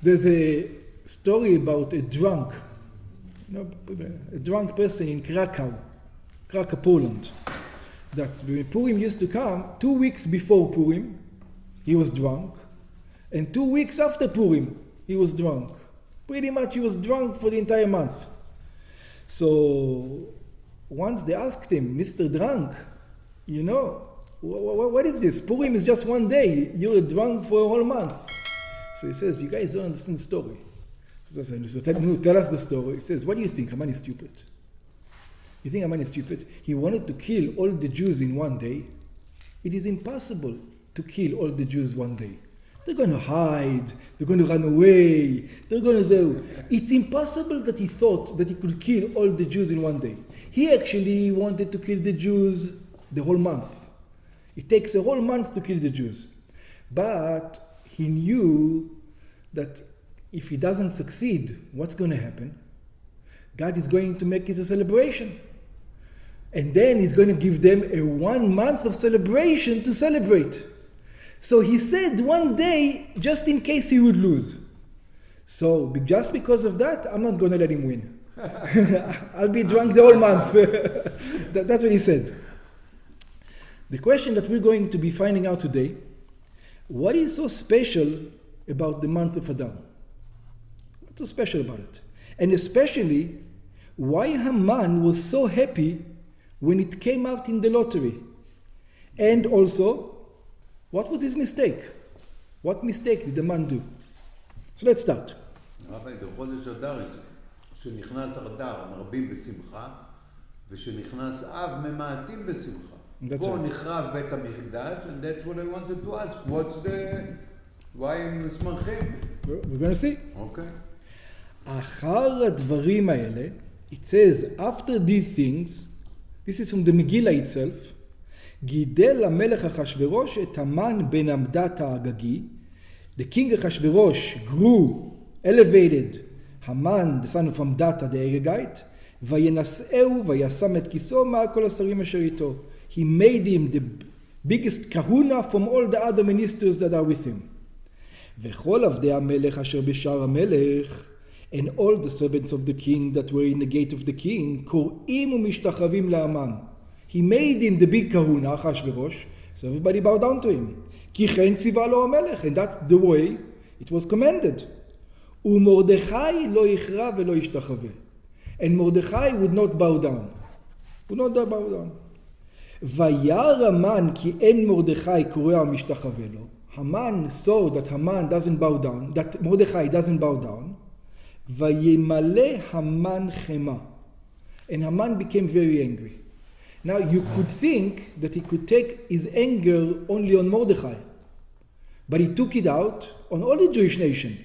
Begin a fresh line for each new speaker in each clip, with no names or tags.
There's a story about a drunk person in Krakow, Poland. That when Purim used to come, 2 weeks before Purim, he was drunk, and 2 weeks after Purim, he was drunk. Pretty much he was drunk for the entire month. So once they asked him, Mr. Drunk, what is this? Purim is just 1 day. You're drunk for a whole month. So he says, you guys don't understand the story. So tell us the story. He says, what do you think? Haman is stupid. You think Haman is stupid? He wanted to kill all the Jews in 1 day. It is impossible to kill all the Jews 1 day. They're going to hide. They're going to run away. It's impossible that he thought that he could kill all the Jews in 1 day. He actually wanted to kill the Jews the whole month. It takes a whole month to kill the Jews. But he knew that if he doesn't succeed, what's going to happen? God is going to make it a celebration. And then he's going to give them a 1 month of celebration to celebrate. So he said 1 day, just in case he would lose. So just because of that, I'm not going to let him win. I'll be drunk the whole month. That's what he said. The question that we're going to be finding out today, what is so special about the month of Adar? What's so special about it? And especially, why Haman was so happy when it came out in the lottery? And also, what was his mistake? What mistake did the man do? So let's start.
רבי, בחודש אדר, שנכנס אדר, מרבים בשמחה, ושנכנס אב, ממעטים בשמחה. פה נחרב בית המקדש, and that's what I wanted to ask. why הם שמחים?
We're going to see.
Okay.
אחר הדברים האלה, it says, after these things, this is from the Megillah itself, גידל המלך אחשוורוש את המן בן עמדת האגגי. The king Achashverosh grew, elevated Haman, the son of Hamdata, the Agagite, וינשאהו וישם את כיסאו מעל כל השרים אשר איתו. He made him the biggest kahuna from all the other ministers that are with him. וכל עבדי המלך אשר בשער המלך, and all the servants of the king that were in the gate of the king, קוראים ומשתחווים להמן. He made him the big kahuna, Achashverosh, so everybody bowed down to him. כי כן ציווה לו המלך, and that's the way it was commanded. ומרדכי לא יכרע ולא ישתחווה. And Mordechai would not bow down. Would not bow down. וירא המן כי אין מרדכי קורע ומשתחווה לו. Haman saw that Haman doesn't bow down, that Mordechai doesn't bow down. וימלא המן חמה. And Haman became very angry. Now you could think that he could take his anger only on Mordechai. But he took it out on all the Jewish nation.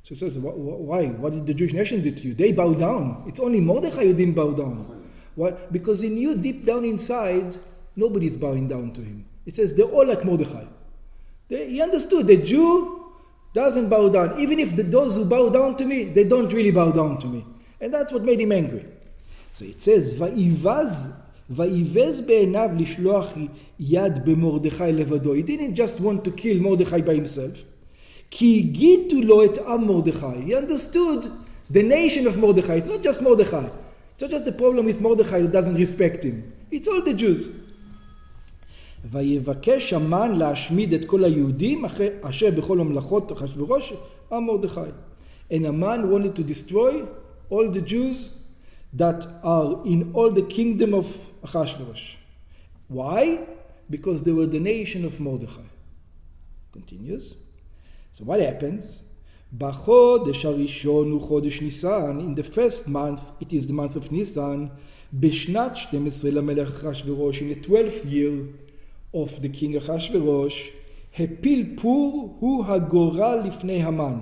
So he says, why? What did the Jewish nation do to you? They bow down. It's only Mordechai who didn't bow down. Why? Because he knew deep down inside, nobody's bowing down to him. It says they're all like Mordechai. He understood the Jew doesn't bow down. Even if those who bow down to me, they don't really bow down to me. And that's what made him angry. So it says, ויבז בעיניו לשלוח יד במרדכי לבדו. He didn't just want to kill Mordechai by himself. כי הגידו לו את עם מרדכי. He understood the nation of Mordechai. It's not just Mordechai. It's not just the problem with Mordechai that doesn't respect him. It's all the Jews. ויבקש המן להשמיד את כל היהודים אשר בכל ממלכות אחשוורוש עם מרדכי. And Haman wanted to destroy all the Jews that are in all the kingdom of Achashverosh. Why? Because they were the nation of Mordechai. Continues. So what happens? בחודש הראשון הוא חודש ניסן, in the first month, it is the month of Nisan, בשנת 12 למלך אחשוורוש, in the 12th year of the king Achashverosh, הפיל פור הוא הגורל לפני המן.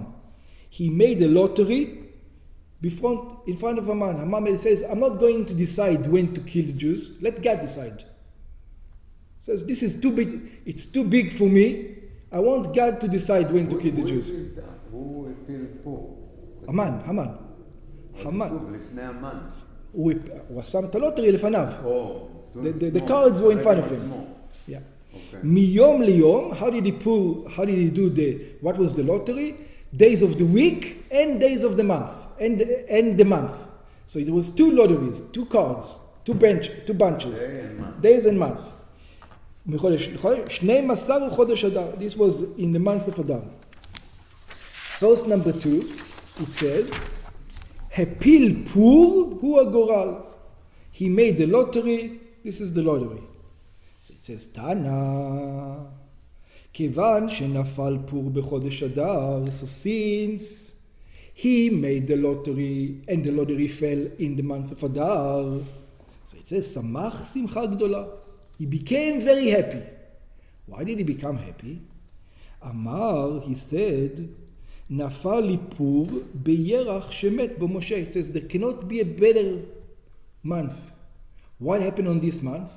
He made a lottery in front of Haman. Haman says, I'm not going to decide when to kill the Jews. Let God decide. Says, this is too big. It's too big for me. I want God to decide when to kill the Jews. Haman. הוא שם את הלוטרי לפניו. The cards were in front of him. מיום ליום, how did he do what was the lottery? days of the week and days of the month, and the month. So it was 2 lotteries, 2 cards, 2 bunches, days and month. 12 חודש אדר. This was in the month of Adar. Source number 2, it says, הפיל פור הוא הגורל. He made the lottery. This is the lottery. So it says, Tana, כיוון שנפל פור בחודש אדר, so since he made the lottery and the lottery fell in the month of Adar, so it says, שמח שמחה גדולה. He became very happy. Why did he become happy? Amar, he said, נפל לי פור בירח שמת בו משה. It says, there cannot be a better month. What happened on this month?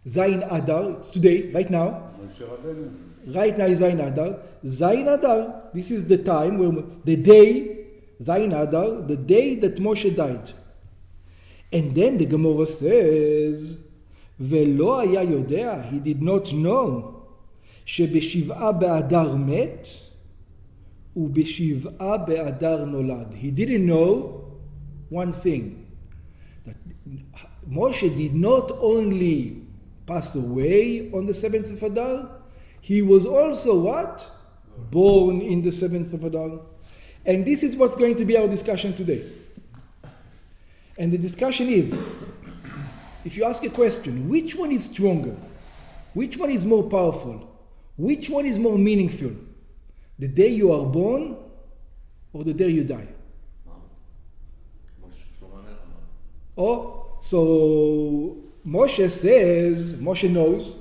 Zayin Adar, it's today, right now. Right now is Zayin Adar. Zayin Adar, this is the time, where the day, Zayin Adar, the day that Moshe died. And then the Gemara says, ולא היה יודע, he did not know, שבשבעה באדר מת, ובשבעה באדר נולד. He didn't know one thing, that Moshe did not only pass away on the 7th of Adar, he was also what? Born in the 7th of Adar. And this is what's going to be our discussion today. And the discussion is, if you ask a question, which one is stronger? Which one is more powerful? Which one is more meaningful? The day you are born or the day you die? Oh, so Moshe says, Moshe knows,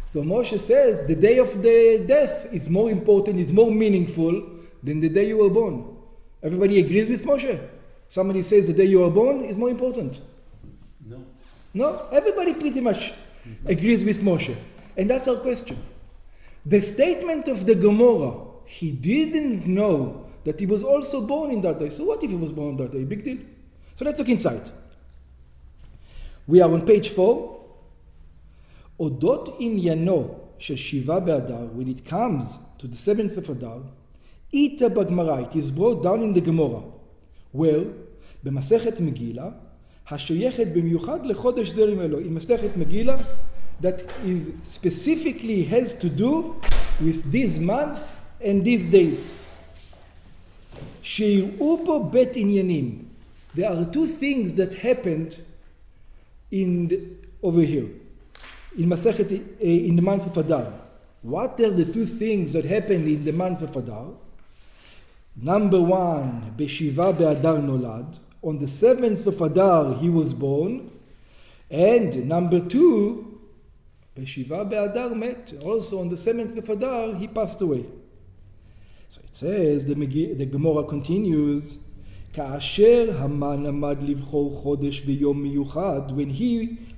so Moshe says the day of the death is more important, is more meaningful than the day you were born. Everybody agrees with Moshe? Somebody says the day you were born is more important. No, everybody pretty much agrees with Moshe. And that's our question. The statement of the Gemara, he didn't know that he was also born in that day. So what if he was born on that day? Big deal. So let's look inside. We are on page 4. אודות עניינו של שבעה באדר, when it comes to the 7th of Adar, איתה בגמרא, it is brought down in the Gemara. Well, במסכת מגילה, השייכת במיוחד לחודש זרם אלוהים, in מסכת מגילה, that is specifically has to do with this month and these days. שיראו פה בית עניינים. There are 2 things that happened over here, in Masechet, in the month of Adar. What are the 2 things that happened in the month of Adar? Number 1, בשבעה באדר נולד. On the 7th of Adar he was born. And number 2, בשבעה באדר מת. Also on the 7th of Adar he passed away. So it says, the Gemara continues, כאשר המן עמד לבחור חודש ויום מיוחד, when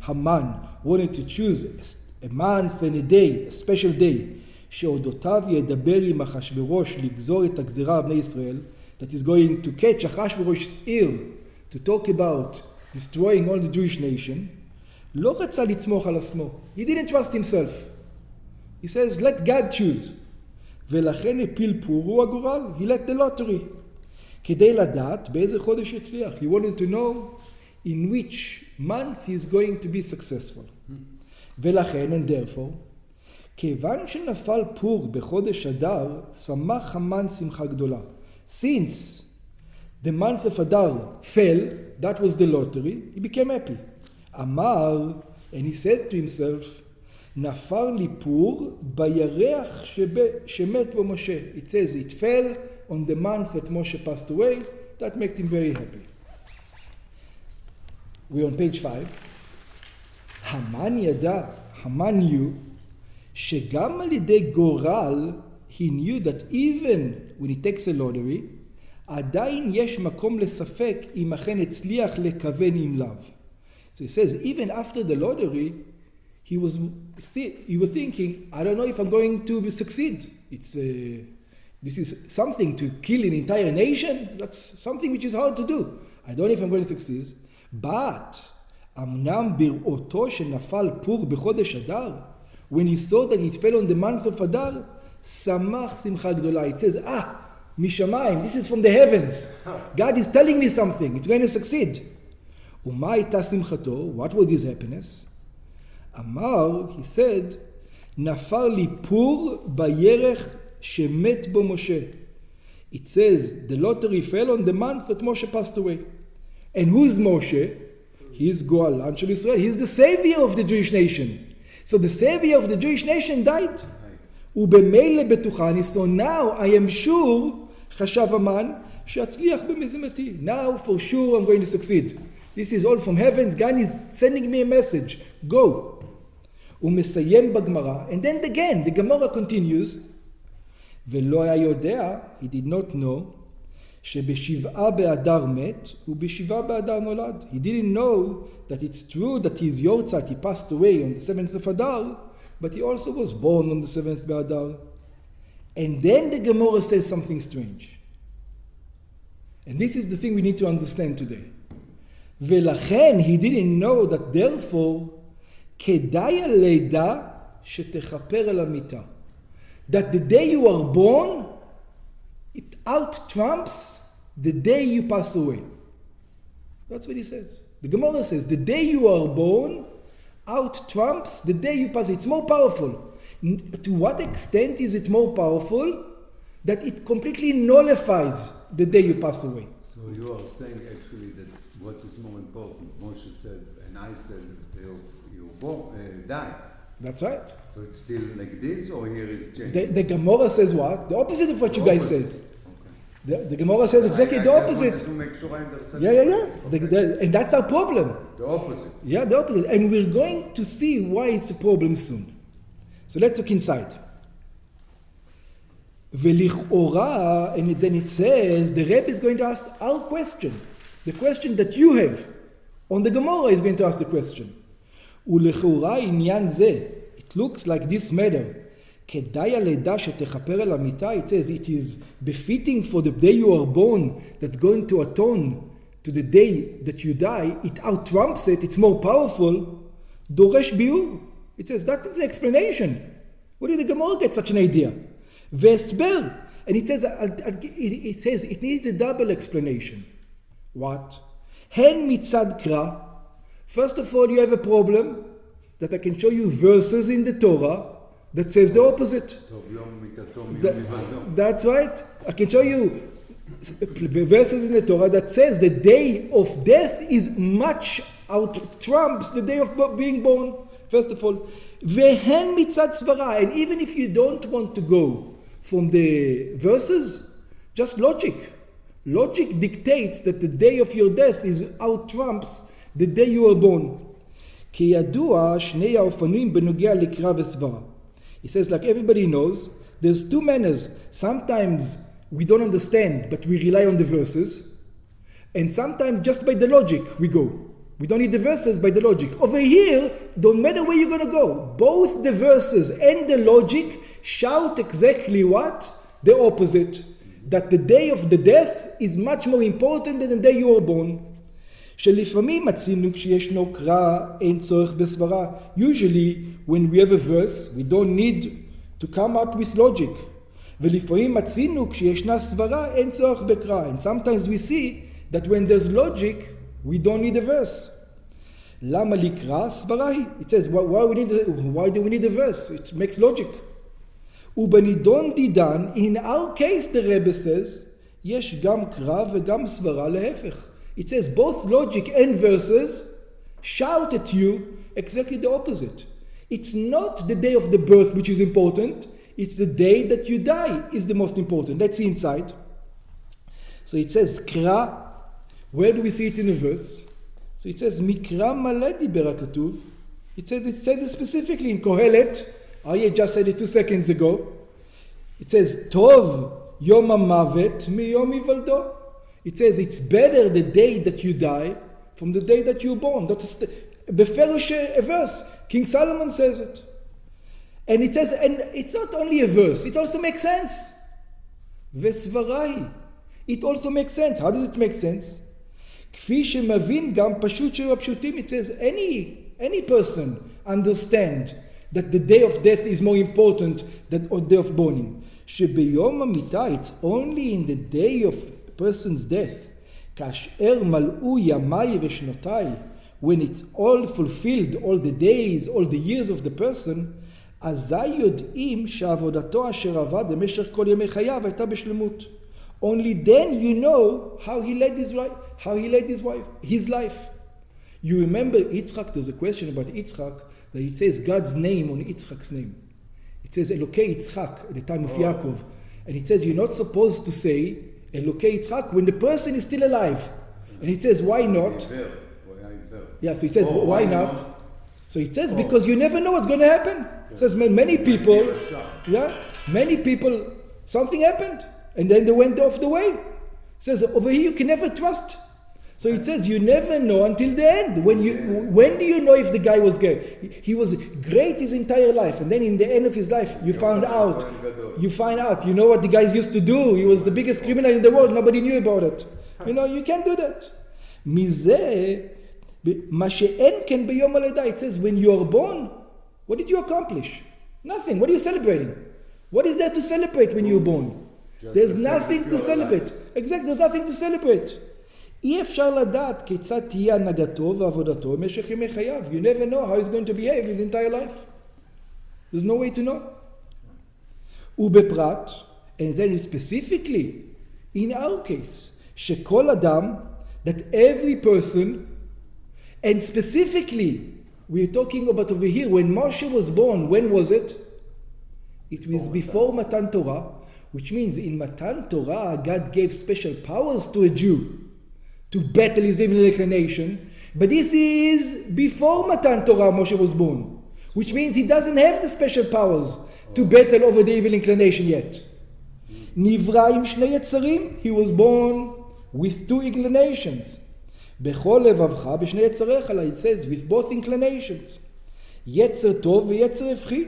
Haman wanted to choose a month and a day, a special day, שאודותיו ידבר עם אחשוורוש לגזור את הגזירה על בני ישראל, that is going to catch Achashverosh's ear to talk about destroying all the Jewish nation, לא רצה לצמוח על עצמו. He didn't trust himself. He says, let God choose. ולכן הפיל פור הוא הגורל. He let the lottery. כדי לדעת באיזה חודש יצליח. He wanted to know in which month he is going to be successful. ולכן, and therefore, כיוון שנפל פור בחודש אדר, שמח המן שמחה גדולה. Since the month of Adar fell, that was the lottery, he became happy. אמר, and he said to himself, נפל לי פור בירח שמת בו משה. It says it fell on the month that Moshe passed away. That made him very happy. We're on page 5. Haman ידע, Haman knew, שגם על ידי גורל, he knew that even when he takes a lottery, עדיין יש מקום לספק אם אכן הצליח לכוון עם לאו. So he says, even after the lottery, he was thinking, I don't know if I'm going to succeed. This is something to kill an entire nation. That's something which is hard to do. I don't know if I'm going to succeed. But, אמנם בראותו שנפל פור בחודש אדר, when he saw that it fell on the month of Adar, שמח שמחה גדולה. It says, Mishamayim, this is from the heavens. God is telling me something, it's going to succeed. Uma הייתה שמחתו, what was his happiness? Amar, he said, נפל לי פור בירך שמת בו משה. It says, the lottery fell on the month that Moshe passed away. And who's Moshe? He is Goalan Shel Israel. He is the savior of the Jewish nation. So the savior of the Jewish nation died. ובמילא בטוחני, so now I am sure, חשב המן, שאצליח במזימתי. Now for sure I'm going to succeed. This is all from heaven. God is sending me a message. Go. ומסיים בגמרא. And then again, the Gemara continues. ולא היה יודע, he did not know, שבשבעה באדר מת, ובשבעה באדר נולד. He didn't know that it's true that his yortzeit, he passed away on the 7th of Adar, but he also was born on the 7th Adar. And then the Gemara says something strange. And this is the thing we need to understand today. ולכן, he didn't know that therefore, כדאי הלידה שתכפר על המיטה. That the day you are born, it out trumps the day you pass away. That's what he says. The Gemara says, the day you are born, out trumps the day you pass. It's more powerful. To what extent is it more powerful? That it completely nullifies the day you pass away.
So you are saying actually that what is more important, Moshe said, and I said, you die.
That's right.
So it's still like this, or here is change?
The Gemara says what? The opposite of what you guys said. Okay. The Gemara says exactly the opposite.
I to make sure I understand.
Yeah.
Okay.
And that's our problem.
The opposite.
Yeah, the opposite. And we're going to see why it's a problem soon. So let's look inside. V'lich'ora, and then it says, the Rebbe is going to ask our question. The question that you have on the Gemara is going to ask the question. ולכאורה עניין זה, it looks like this matter, כדאי הלידה שתכפר על המיטה, it says it is befitting for the day you are born that's going to atone to the day that you die, it outtrumps it, it's more powerful, דורש ביאור. It says that's the explanation. Where did the Gemara get such an idea? והסבר. And it says it needs a double explanation. What? הן מצד קרא. First of all, you have a problem that I can show you verses in the Torah that says the opposite. That's right. I can show you verses in the Torah that says the day of death is much out trumps the day of being born. First of all, vehen mitzad svara. And even if you don't want to go from the verses, just logic. Logic dictates that the day of your death is out trumps the day you were born. כי ידוע שני האופנים בנוגע לקרא וסברה. He says, like everybody knows, there's two manners. Sometimes we don't understand, but we rely on the verses. And sometimes just by the logic we go. We don't need the verses, by the logic. Over here, don't matter where you're going to go. Both the verses and the logic shout exactly what? The opposite. That the day of the death is much more important than the day you were born. שלפעמים מצינו כשישנו קרא אין צורך בסברה. Usually, when we have a verse, we don't need to come up with logic. ולפעמים מצינו כשישנה סברה אין צורך בקרא. And sometimes we see that when there's logic, we don't need a verse. למה לקרא סברה היא? It says, why do we need a verse? It makes logic. ובנידון דידן, in our case, the Rebbe says, יש גם קרא וגם סברה להפך. It says both logic and verses shout at you exactly the opposite. It's not the day of the birth which is important. It's the day that you die is the most important. Let's see inside. So it says kra. Where do we see it in a verse? So it says mikra maleh diber hakatuv. It says it specifically in Kohelet. Aryeh just said it 2 seconds ago. It says tov yom hamavet miyom hivaldo. It says it's better the day that you die from the day that you're born. That's a verse. King Solomon says it. And it says, and it's not only a verse, it also makes sense. Vesvarai. It also makes sense. How does it make sense? כפי שמבין גם פשוט שבפשוטים. It says any person understand that the day of death is more important than the day of born. שביום המיטה, it's only in the day of a person's death, כאשר מלאו ימיי ושנותיי, when it's all fulfilled, all the days, all the years of the person, אזי יודעים שעבודתו אשר עבד במשך כל ימי חייו הייתה בשלמות. Only then you know how he led his life. You remember Yitzchak, there's a question about Yitzchak, that it says God's name on Yitzchak's name. It says Elokei Yitzchak at the time of Yaakov. And it says you're not supposed to say Elokei Yitzchak when the person is still alive. And it says why not? Yeah, so it says why not? So it says because you never know what's going to happen. It says many people, something happened. And then they went off the way. It says over here you can never trust. So it says you never know until the end. When do you know if the guy was gay? He was great his entire life, and then in the end of his life you find out. You know what the guys used to do. He was the biggest criminal in the world. Nobody knew about it. You can't do that. מזה, מה שאין כן ביום הלידה. It says when you are born, what did you accomplish? Nothing. What are you celebrating? What is there to celebrate when you're born? There's nothing to celebrate. Exactly, there's nothing to celebrate. אי אפשר לדעת כיצד תהיה הנהגתו ועבודתו במשך ימי חייו. You never know how he's going to behave his entire life. There's no way to know. ובפרט, and then specifically, in our case, שכל אדם, that every person, and specifically, we're talking about over here, when Moshe was born, when was it? It was before Matan Torah, which means in Matan Torah, God gave special powers to a Jew to battle his evil inclination. But this is before Matan Torah, Moshe was born, which means he doesn't have the special powers to battle over the evil inclination yet. נברא עם שני יצרים, he was born with two inclinations. בכל לבבך בשני יצריך, it says with both inclinations. יצר טוב ויצר הפחי.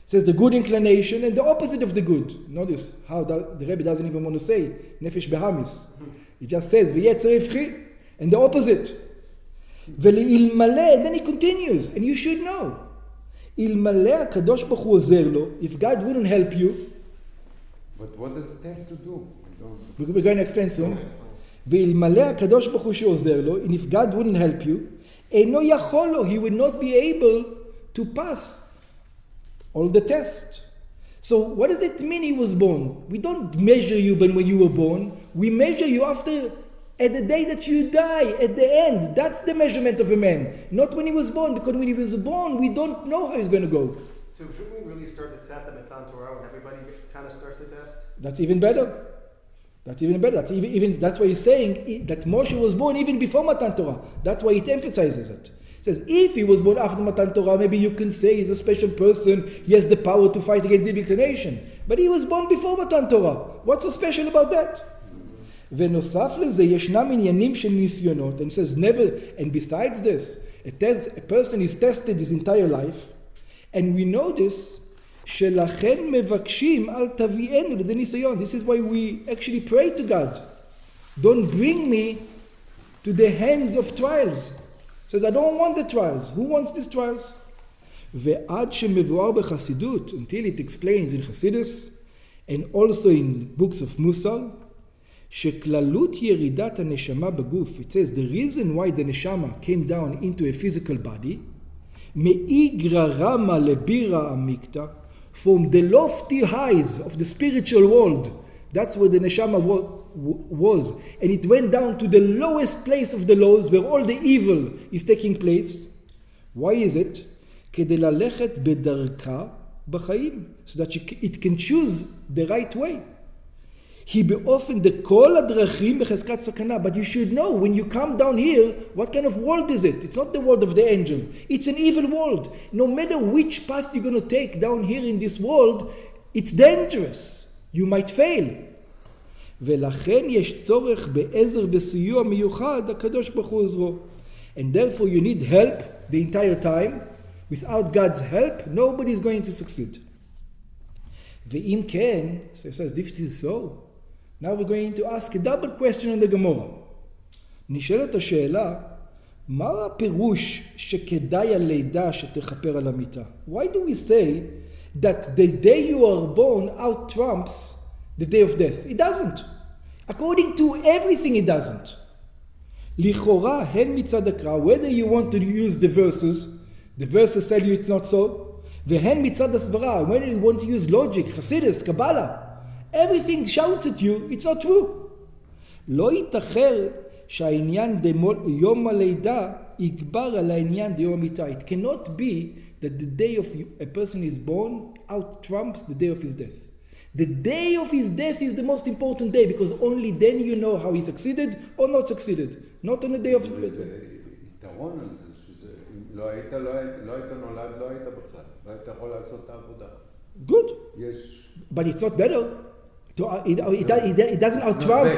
It says the good inclination and the opposite of the good. Notice how the Rebbe doesn't even want to say nefesh behamis. He just says ויצר הפחי and the opposite. ולאלמלא, and then he continues, and you should know. אלמלא הקדוש ברוך הוא עוזר לו, if God wouldn't help you.
But what does it have to do?
We're going to explain soon. ואלמלא הקדוש ברוך הוא שעוזר לו, and if God wouldn't help you, אינו יכול לו, he would not be able to pass all the tests. So what does it mean he was born? We don't measure you when you were born. We measure you after, at the day that you die, at the end. That's the measurement of a man. Not when he was born, because when he was born, we don't know how he's going to go.
So should we really start the test at Matan Torah when everybody kind of starts the test?
That's even better. That's even better. That's why he's saying that Moshe was born even before Matan Torah. That's why it emphasizes it. It says, if he was born after Matan Torah, maybe you can say he's a special person, he has the power to fight against the inclination. But he was born before Matan Torah. What's so special about that? ונוסף לזה, ישנם עניינים של ניסיונות, and says never, and besides this, a person is tested his entire life, and we know this, שלכן מבקשים אל תביאנו לידי ניסיון. This is why we actually pray to God. Don't bring me to the hands of trials. Says, I don't want the trials. Who wants these trials? ועד שמבואר בחסידות, until it explains in Chassidus, and also in books of Musar, שכללות ירידת הנשמה בגוף, it says the reason why the neshama came down into a physical body, מאיגרא רמא לבירא עמיקתא, from the lofty heights of the spiritual world, that's where the neshama was, and it went down to the lowest place of the lows, where all the evil is taking place. Why is it? כדי ללכת בדרכה בחיים, so that it can choose the right way. היא באופן דכל הדרכים בחזקת סכנה. But you should know, when you come down here, what kind of world is it? It's not the world of the angels. It's an evil world. No matter which path you're going to take down here in this world, it's dangerous. You might fail. ולכן יש צורך בעזר וסיוע מיוחד, הקדוש ברוך הוא עזרו. And therefore you need help the entire time. Without God's help, nobody is going to succeed. ואם כן, so it says, this is so. Now we're going to ask a double question on the Gemara. נשאלת השאלה, מה הפירוש שכדאי הלידה שתכפר על המיטה? Why do we say that the day you are born out trumps the day of death. It doesn't. According to everything, it doesn't. לכאורה, הן מצד הקרא, whether you want to use the verses tell you it's not so, והן מצד הסברה, whether you want to use logic, חסידס, קבלה, everything shouts at you, it's not true. לא ייתכן שהעניין יום הלידה יגבר על העניין דיום המיתה. It cannot be that the day of a person is born out trumps the day of his death. The day of his death is the most important day because only then you know how he succeeded or not succeeded. Not on the day of his death.
יתרון על זה, שזה, אם לא היית נולד, לא היית בכלל. לא היית יכול לעשות את העבודה.
Good.
יש...
But it's not better. It doesn't out-trump.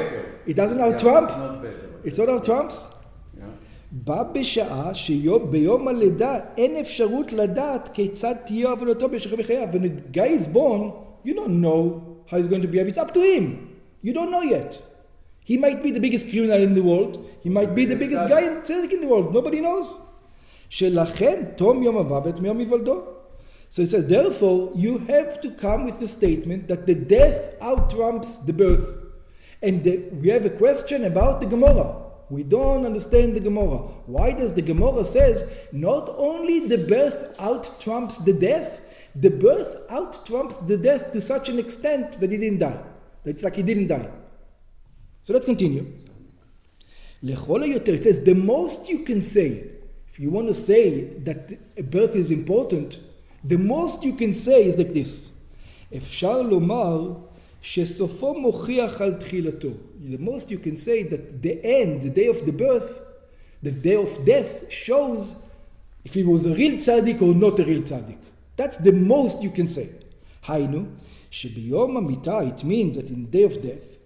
It doesn't out-trump.
It's not better.
It's not out-trumps. בא בשעה שביום הלידה אין אפשרות לדעת כיצד תהיה עבודתו במשך חייו. When a guy is born, you don't know how he's going to behave. It's up to him. You don't know yet. He might be the biggest criminal in the world. He might be the biggest guy in tzedek in the world. Nobody knows. שלכן תום יום המוות מיום היוולדו. So it says, therefore, you have to come with the statement that the death out-trumps the birth. And we have a question about the Gemara. We don't understand the Gemara. Why does the Gemara says, not only the birth out-trumps the death, the birth out-trumps the death to such an extent that he didn't die. That it's like he didn't die. So let's continue. לכל היותר, it says, the most you can say, if you want to say that a birth is important, the most you can say is like this. אפשר לומר שסופו מוכיח על תחילתו. The most you can say that the end, the day of the birth, the day of death shows if he was a real tzaddik or not a real tzaddik. That's the most you can say. היינו, שביום המיתה, it means that in the day of death,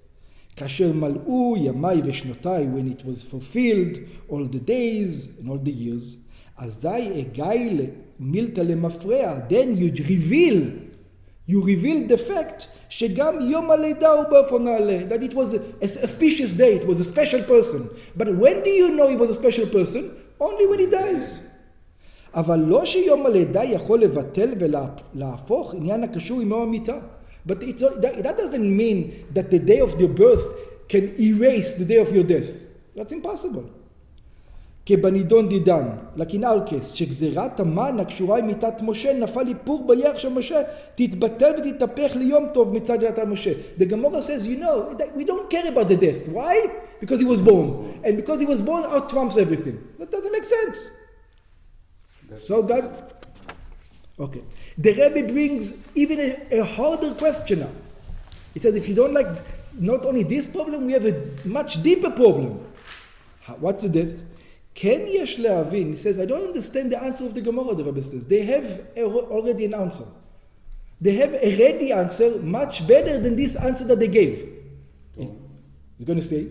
כאשר מלאו ימי ושנותיי, when it was fulfilled, all the days and all the years, אזי אגאי מילתא למפרע, then you reveal the fact שגם יום הלידה הוא באופן נעלה, that it was a auspicious day, it was a special person. But when do you know he was a special person? Only when he dies. אבל לא שיום הלידה יכול לבטל ולהפוך עניין הקשור עם יום המיתה. But that doesn't mean that the day of your birth can erase the day of your death. That's impossible. כבנידון דידן, לקינארקס, שגזירת המן הקשורה עם מיתת משה, נפל איפור בירך של משה, תתבטל ותתהפך ליום טוב מצד יתת משה. The Gemara says, you know, we don't care about the death. Why? Because he was born. And because he was born, out trumps everything. That doesn't make sense. So God... Okay. The Rebbe brings even a harder question now. He says, if you don't like not only this problem, we have a much deeper problem. What's the depth? כן יש להבין, he says, I don't understand the answer of the Gemara, the Rebbe says. They have already an answer. They have a ready answer, much better than this answer that they gave. He's going to say,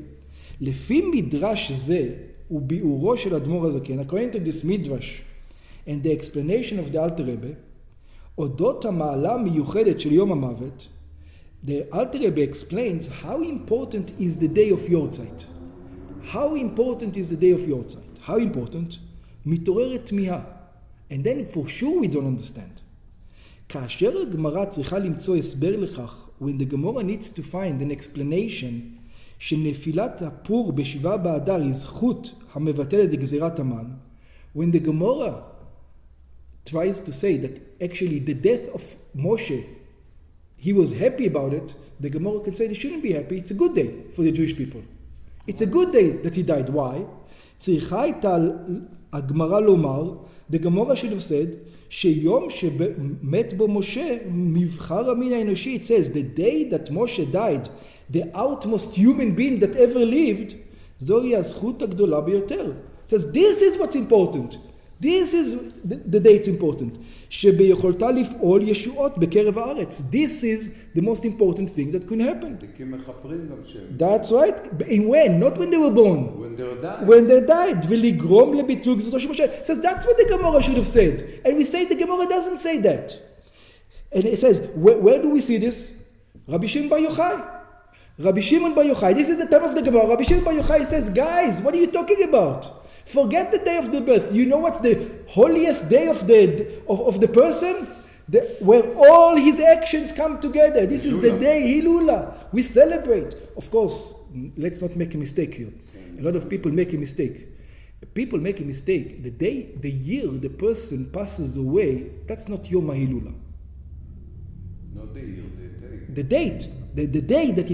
לפי מדרש זה וביאורו של אדמו"ר הזקן, according to this midrash and the explanation of the Alter Rebbe, אודות המעלה המיוחדת של יום המוות, the Alter Rebbe explains how important is the day of Yortzeit. How important is the day of Yortzeit? How important? מתעוררת תמיהה. And then for sure we don't understand. כאשר הגמרא צריכה למצוא הסבר לכך, when the Gemara needs to find an explanation שנפילת הפור בשבעה באדר היא זכות המבטלת גזירת המן, when the Gemara tries to say that actually the death of Moshe, he was happy about it, the Gemara can say they shouldn't be happy. It's a good day for the Jewish people. It's a good day that he died. Why? צריכה הייתה הגמרא לומר, the Gemara should have said, שיום שמת בו משה, מבחר המין האנושי, it says, the day that Moshe died, the outmost human being that ever lived, זוהי הזכות הגדולה ביותר. It says, this is what's important. This is the day it's important. שביכולתה לפעול ישועות בקרב הארץ. This is the most important thing that could happen. That's right. In when? Not when they were born. When they died. ולגרום לביטול גזירתו של משה. It says that's what the Gemara should have said. And we say the Gemara doesn't say that. And it says, where do we see this? Rabbi Shimon Bar Yochai. Rabbi Shimon Bar Yochai. This is the time of the Gemara. Rabbi Shimon Bar Yochai says, guys, what are you talking about? Forget the day of the birth. You know what's the holiest day of the person? where all his actions come together. This is the day, Hilula. We celebrate. Of course, let's not make a mistake here. A lot of people make a mistake. People make a mistake. The year the person passes away, that's not Yom HaHilula.
Not the year,
the date. The day that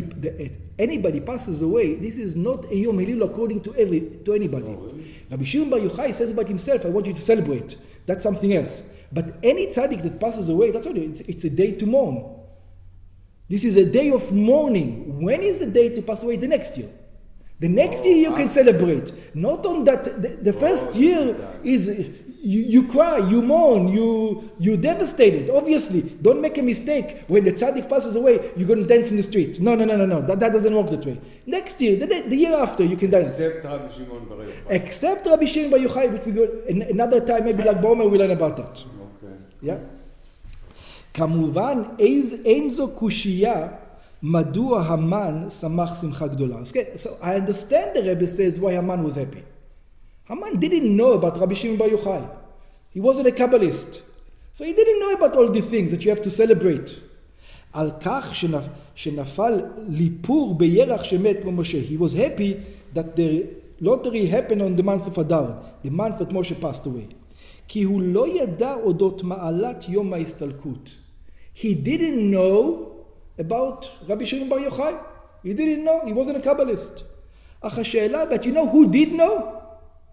anybody passes away, this is not a Yom HaHilula according to anybody.
Oh, really?
Rabbi Shimon Bar Yochai says about himself, I want you to celebrate. That's something else. But any tzaddik that passes away, that's all. It's a day to mourn. This is a day of mourning. When is the day to pass away? The next year. The next year you can celebrate. Not on that. The first year is you cry, you mourn, you devastated. Obviously, don't make a mistake. When the tzaddik passes away, you're going to dance in the street. No. That doesn't work that way. Next year, the year after, you can dance.
Except Rabbi Shimon Bar Yochai.
Except Rabbi Shimon Bar Yochai, which we go another time, maybe like Bomer, we learn about that.
Okay.
Yeah. כמובן, אין זו קושייה מדוע המן שמח שמחה גדולה. Okay, so I understand the Rebbe says why Haman was happy. Haman didn't know about Rabbi Shimon Bar Yochai. He wasn't a Kabbalist. So he didn't know about all the things that you have to celebrate. על כך שנפל ליפור בירח שמת במשה. He was happy that the lottery happened on the month of Adar, the month that Moshe passed away. כי הוא לא ידע אודות מעלת יום ההסתלקות. He didn't know about Rabbi Shimon Bar Yochai. He didn't know. He wasn't a Kabbalist. אך השאלה, but you know who did know?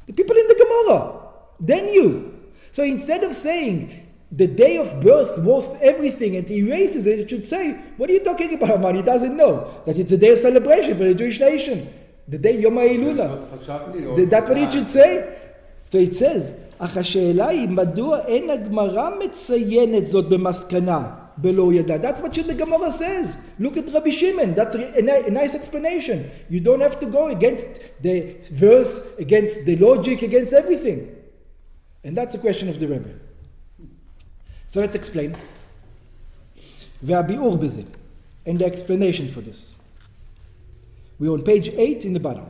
The people in the Gemara. They knew. So instead of saying the day of birth worth everything and he erases it, it should say, what are you talking about, Haman? He doesn't know that it's a day of celebration for the Jewish nation. The day Yom HaHilula. That's what it should say. So it says, אך השאלה היא מדוע אין הגמרא מציינת זאת במסקנה בלא ידע. That's what the Gemara says. Look at Rabbi Shimon. That's a nice explanation. You don't have to go against the verse, against the logic, against everything. And that's the question of the Rebbe. So let's explain. והביאור בזה. And the explanation for this. We're on page 8 in the bottom.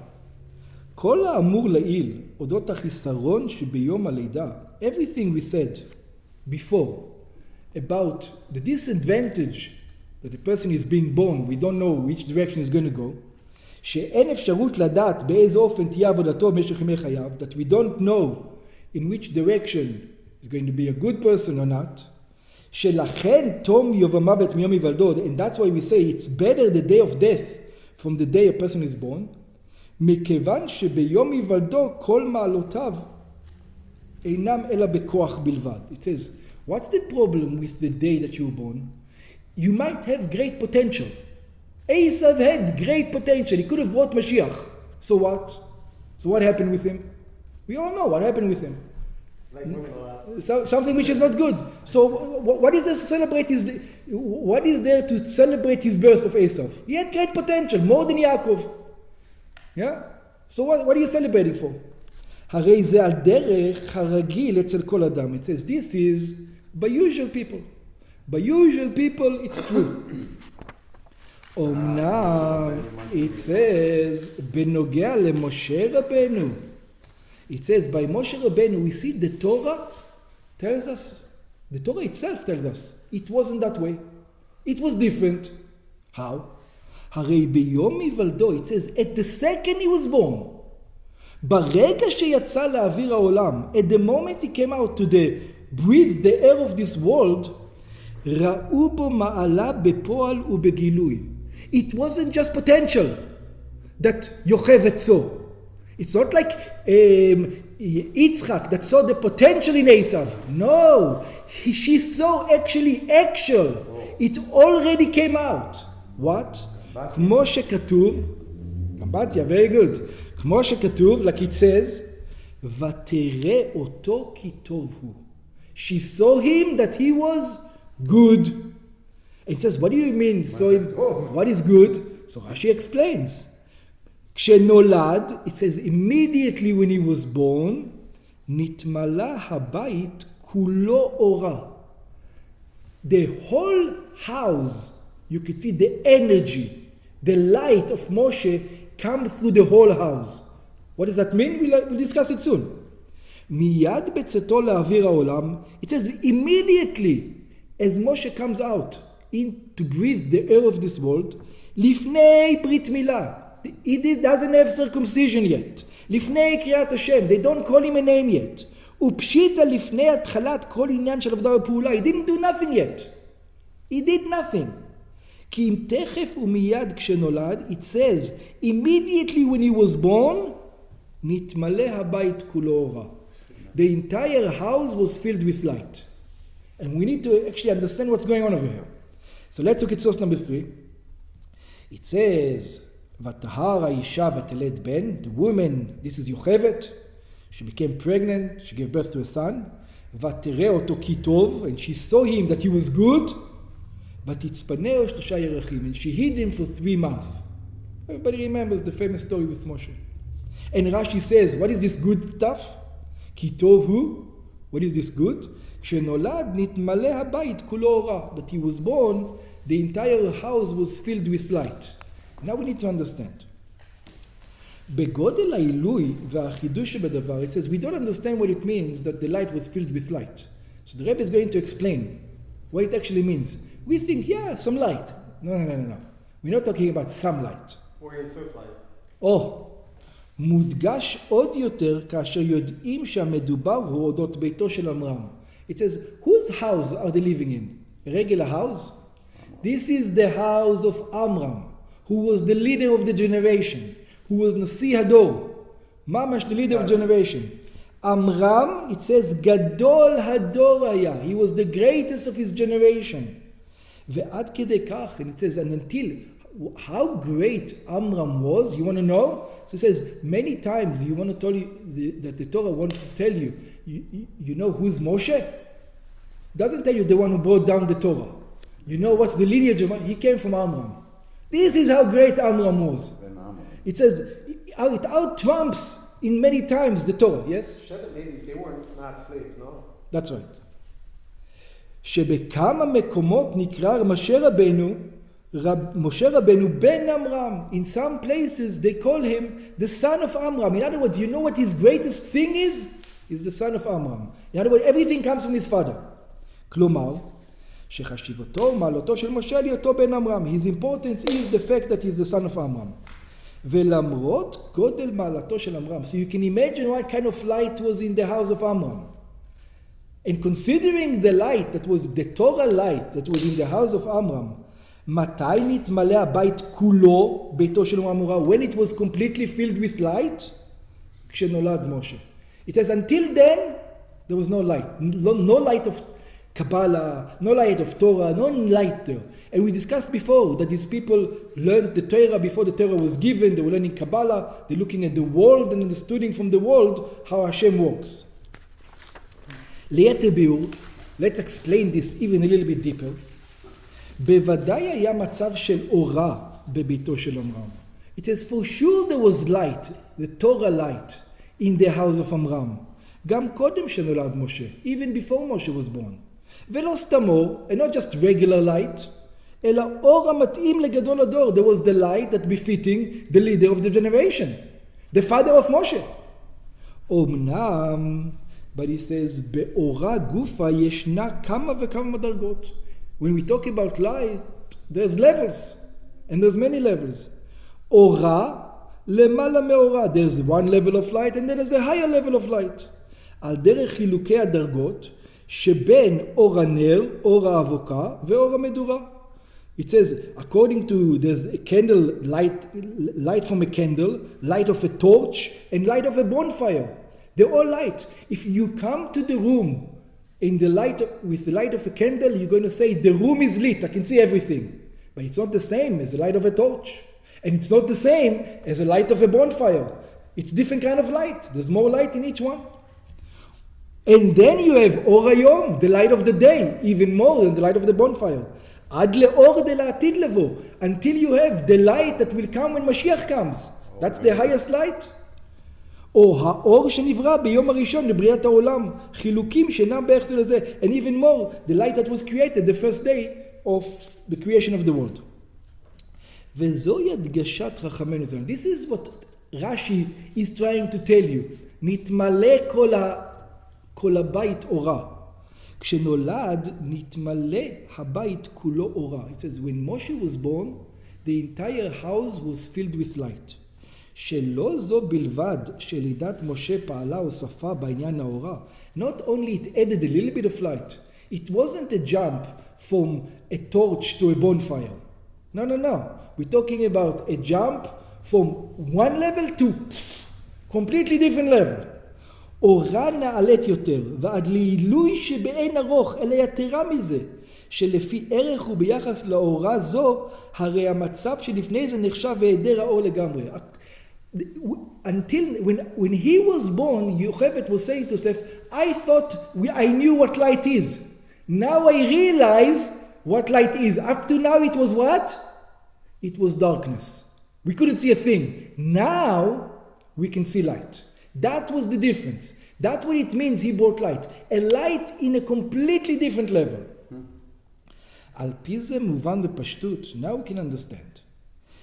כל האמור לעיל, אודות החיסרון שביום הלידה, everything we said before about the disadvantage that the person is being born, we don't know which direction he's going to go, שאין אפשרות לדעת באיזה אופן תהיה עבודתו במשך ימי חייו, that we don't know in which direction he's going to be a good person or not, שלכן תום יום המוות מיום היוולדו, and that's why we say it's better the day of death from the day a person is born, מכיוון שביום היוולדו כל מעלותיו אינם אלא בכוח בלבד. It says, what's the problem with the day that you were born? You might have great potential. Esav had great potential. He could have brought Mashiach. So what? So what happened with him? We all know what happened with him.
Like women a lot.
So, something which is not good. So what is there to celebrate what is there to celebrate his birth of Esav? He had great potential, more than Yaakov. Yeah? So what are you celebrating for? הרי זה על דרך הרגיל אצל כל אדם. It says this is by usual people. By usual people it's true. אומנם it says בנוגע למשה רבנו. It says by Moshe Rabbeinu we see the Torah tells us, the Torah itself tells us, it wasn't that way. It was different. How? הרי ביום היוולדו, it says, at the second he was born, ברגע שיצא לאוויר העולם, at the moment he came out to breathe the air of this world, ראו בו מעלה בפועל ובגילוי. It wasn't just potential that יוכבד saw. It's not like Yitzchak that saw the potential in Esav. No, she saw actually actual. It already came out. What? כמו שכתוב, אמבטיה, very good. כמו שכתוב, like it says, ותראה אותו כי טוב הוא. She saw him that he was good. It says, what do you mean? Saw him, what is good? So Rashi explains. כשנולד, it says, immediately when he was born, נתמלא הבית כולו אורה. The whole house, you could see the energy, the light of Moshe come through the whole house. What does that mean? We'll discuss it soon. מיד בצאתו לאוויר העולם, it says immediately as Moshe comes out to breathe the air of this world, לפני ברית מילה. He doesn't have circumcision yet. לפני קריאת השם. They don't call him a name yet. ופשיטה לפני התחלת כל עניין של עבודה ופעולה. He didn't do nothing yet. He did nothing. כי אם תכף ומיד כשנולד, it says, immediately when he was born, נתמלא הבית כולו אורה. The entire house was filled with light. And we need to actually understand what's going on over here. So let's look at source number 3. It says, ותהר האישה ותלד בן, the woman, this is יוכבד, she became pregnant, she gave birth to a son, ותראה אותו כי טוב, and she saw him that he was good, ותצפנהו 3 ירחים, and she hid him for 3 months. Everybody remembers the famous story with Moshe. And Rashi says, what is this good stuff? כי טוב הוא, what is this good? כשנולד נתמלא הבית כולו אורה, that he was born, the entire house was filled with light. Now we need to understand. בגודל העילוי והחידוש שבדבר, it says, we don't understand what it means that the light was filled with light. So the Rebbe is going to explain what it actually means. We think, yeah, some light. No. We're not talking about some light.
Or in Swift light.
מודגש עוד יותר כאשר יודעים שהמדובר הוא אודות ביתו של עמרם. It says, whose house are they living in? A regular house? This is the house of Amram, who was the leader of the generation, who was Nasi Hador, Mamash, the leader of generation. Amram, it says, Gadol Hador היה. He was the greatest of his generation. ועד כדי כך, and it says, and until, how great Amram was, you want to know? So it says, many times you want to tell you that the Torah wants to tell you, you know who's Moshe? It doesn't tell you the one who brought down the Torah. You know what's the lineage of? He came from Amram. This is how great Amram was. It says, it out-trumps in many times the Torah, yes?
Maybe they were not slaves, no?
That's right. שבכמה מקומות נקרא משה רבנו בן עמרם. In some places they call him the son of Amram. In other words, you know what his greatest thing is? He's the son of Amram. In other words, everything comes from his father. כלומר, שחשיבותו ומעלותו של משה להיותו בן עמרם. His importance is the fact that he's the son of Amram. ולמרות גודל מעלתו של עמרם. So you can imagine what kind of light was in the house of Amram. And considering the light that was the Torah light that was in the house of Amram, מתי נתמלא הבית כולו ביתו של עמרם? When it was completely filled with light? כשנולד משה. It says until then there was no light. No light of Kabbalah, no light of Torah, no light there. And we discussed before that these people learned the Torah before the Torah was given. They were learning Kabbalah. They're looking at the world and understanding from the world how Hashem works. ליתר ביאור, let's explain this even a little bit deeper. בוודאי היה מצב של אורה בביתו של עמרם. It says for sure there was light, the Torah light, in the house of עמרם. גם קודם שנולד משה, even before Moshe was born. ולא סתם אור, and not just regular light, אלא אור המתאים לגדול הדור. There was the light that befitting the leader of the generation, the father of Moshe. אמנם, but he says, באורה גופה ישנה כמה וכמה מדרגות. When we talk about light, there's levels, and there's many levels. אורה למעלה מאורה. There's one level of light, and then there's a higher level of light. על דרך חילוקי הדרגות, שבין אור הנר, אור האבוקה, ואור המדורה. It says, according to, there's a candle, light from a candle, light of a torch, and light of a bonfire. They're all light. If you come to the room in the light, with the light of a candle, you're going to say, the room is lit, I can see everything. But it's not the same as the light of a torch. And it's not the same as the light of a bonfire. It's different kind of light. There's more light in each one. And then you have Or Hayom, the light of the day, even more than the light of the bonfire. Ad le'or de la'atid levo, until you have the light that will come when Mashiach comes. That's the highest light. או האור שנברא ביום הראשון לבריאת העולם, חילוקים שאינם בערך זה לזה, and even more, the light that was created the first day of the creation of the world. וזוהי הדגשת רחמנו ז"ל. This is what Rashi is trying to tell you. נתמלא כל הבית אורה. כשנולד נתמלא הבית כולו אורה. It says, when Moshe was born, the entire house was filled with light. שלא זו בלבד שלידת משה פעלה הוספה בעניין האורה. Not only it added a little bit of light, it wasn't a jump from a torch to a bonfire. No. We're talking about a jump from one level to completely different level. אורה נעלית יותר, ועד לעילוי שבאין ארוך, אלא יתרה מזה, שלפי ערך וביחס לאורה זו, הרי המצב שלפני זה נחשב והיעדר האור לגמרי. Until when he was born, Yocheved was saying to himself, I thought I knew what light is. Now I realize what light is. Up to now it was what? It was darkness. We couldn't see a thing. Now we can see light. That was the difference. That's what it means he brought light. A light in a completely different level. על פי זה מובן בפשטות, now we can understand,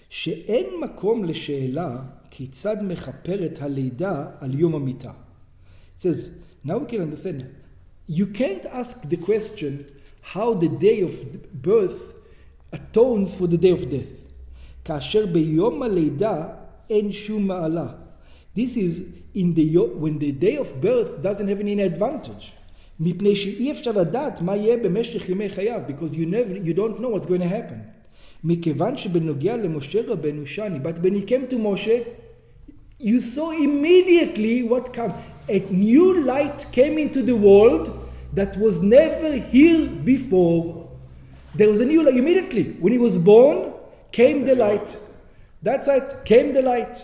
שאין מקום לשאלה כיצד מכפרת הלידה על יום המיטה. It says, now we can understand, you can't ask the question how the day of birth atones for the day of death. כאשר ביום הלידה אין שום מעלה. This is when the day of birth doesn't have any advantage. מפני שאי אפשר לדעת מה יהיה במשך ימי חייו, because you don't know what's going to happen. מכיוון שבנוגע למשה רבנו שני, but when he came to Moshe, you saw immediately what came. A new light came into the world that was never here before. There was a new light immediately. When he was born, came the light. That's it, came the light.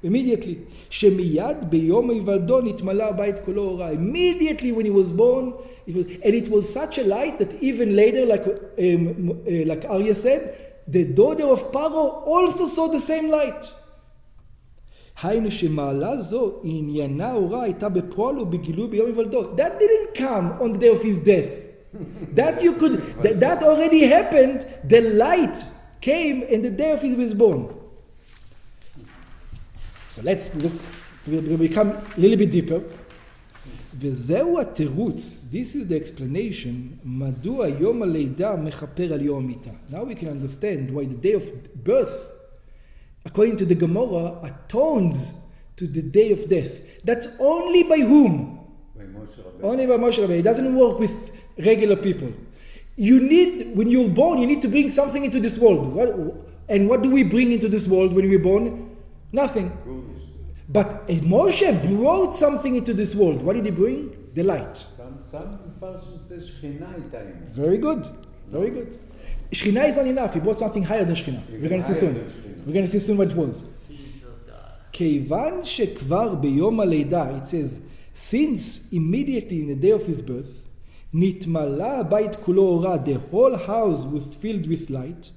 Immediately. שמיד ביום היוולדו נתמלא הבית כולו אורה. Immediately when he was born, it was such a light that even later, like Arya said, the daughter of Paro also saw the same light. היינו שמעלה זו עניינה אורה הייתה בפועל ובגילוי ביום היוולדו. That didn't come on the day of his death. That already happened. The light came in the day of he was born. So let's look, we'll become a little bit deeper. וזהו התירוץ, this is the explanation, מדוע יום הלידה מכפר על יום המיטה. Now we can understand why the day of birth, according to the Gemara, atones to the day of death. That's only by whom?
By Moshe Rabbeinu.
Only by Moshe Rabbeinu. It doesn't work with regular people. When you're born, you need to bring something into this world. What do we bring into this world when we're born? Nothing. But Moshe brought something into this world. What did he bring? The light. Very good. Very good. Shechina is not enough. He brought something higher than Shechina. We're going to see soon what it was. כיוון שכבר ביום הלידה, it says, since immediately in the day of his birth, נתמלא הבית כולו אורה, the whole house was filled with light,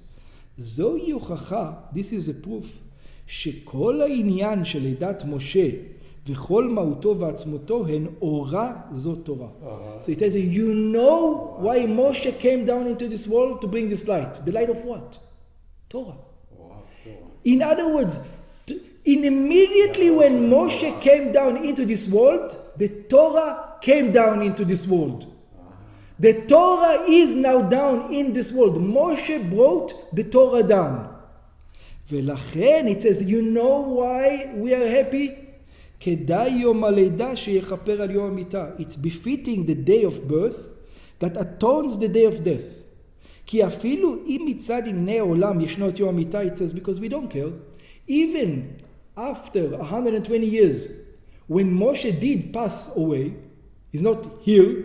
זוהי הוכחה, this is a proof, שכל העניין של לידת משה וכל מהותו ועצמותו הן אורה זו תורה. So it says, you know why Moshe came down into this world to bring this light. The light of what? Torah. In other words, immediately when Moshe came down into this world, the Torah came down into this world. The Torah is now down in this world. Moshe brought the Torah down. ולכן, it says, you know why we are happy? כדאי יום הלידה שיכפר על יום המיטה. It's befitting the day of birth that atones the day of death. כי אפילו אם מצד ענייני העולם ישנו את יום המיטה, it says, because we don't care. Even after 120 years, when Moshe did pass away, he's not here,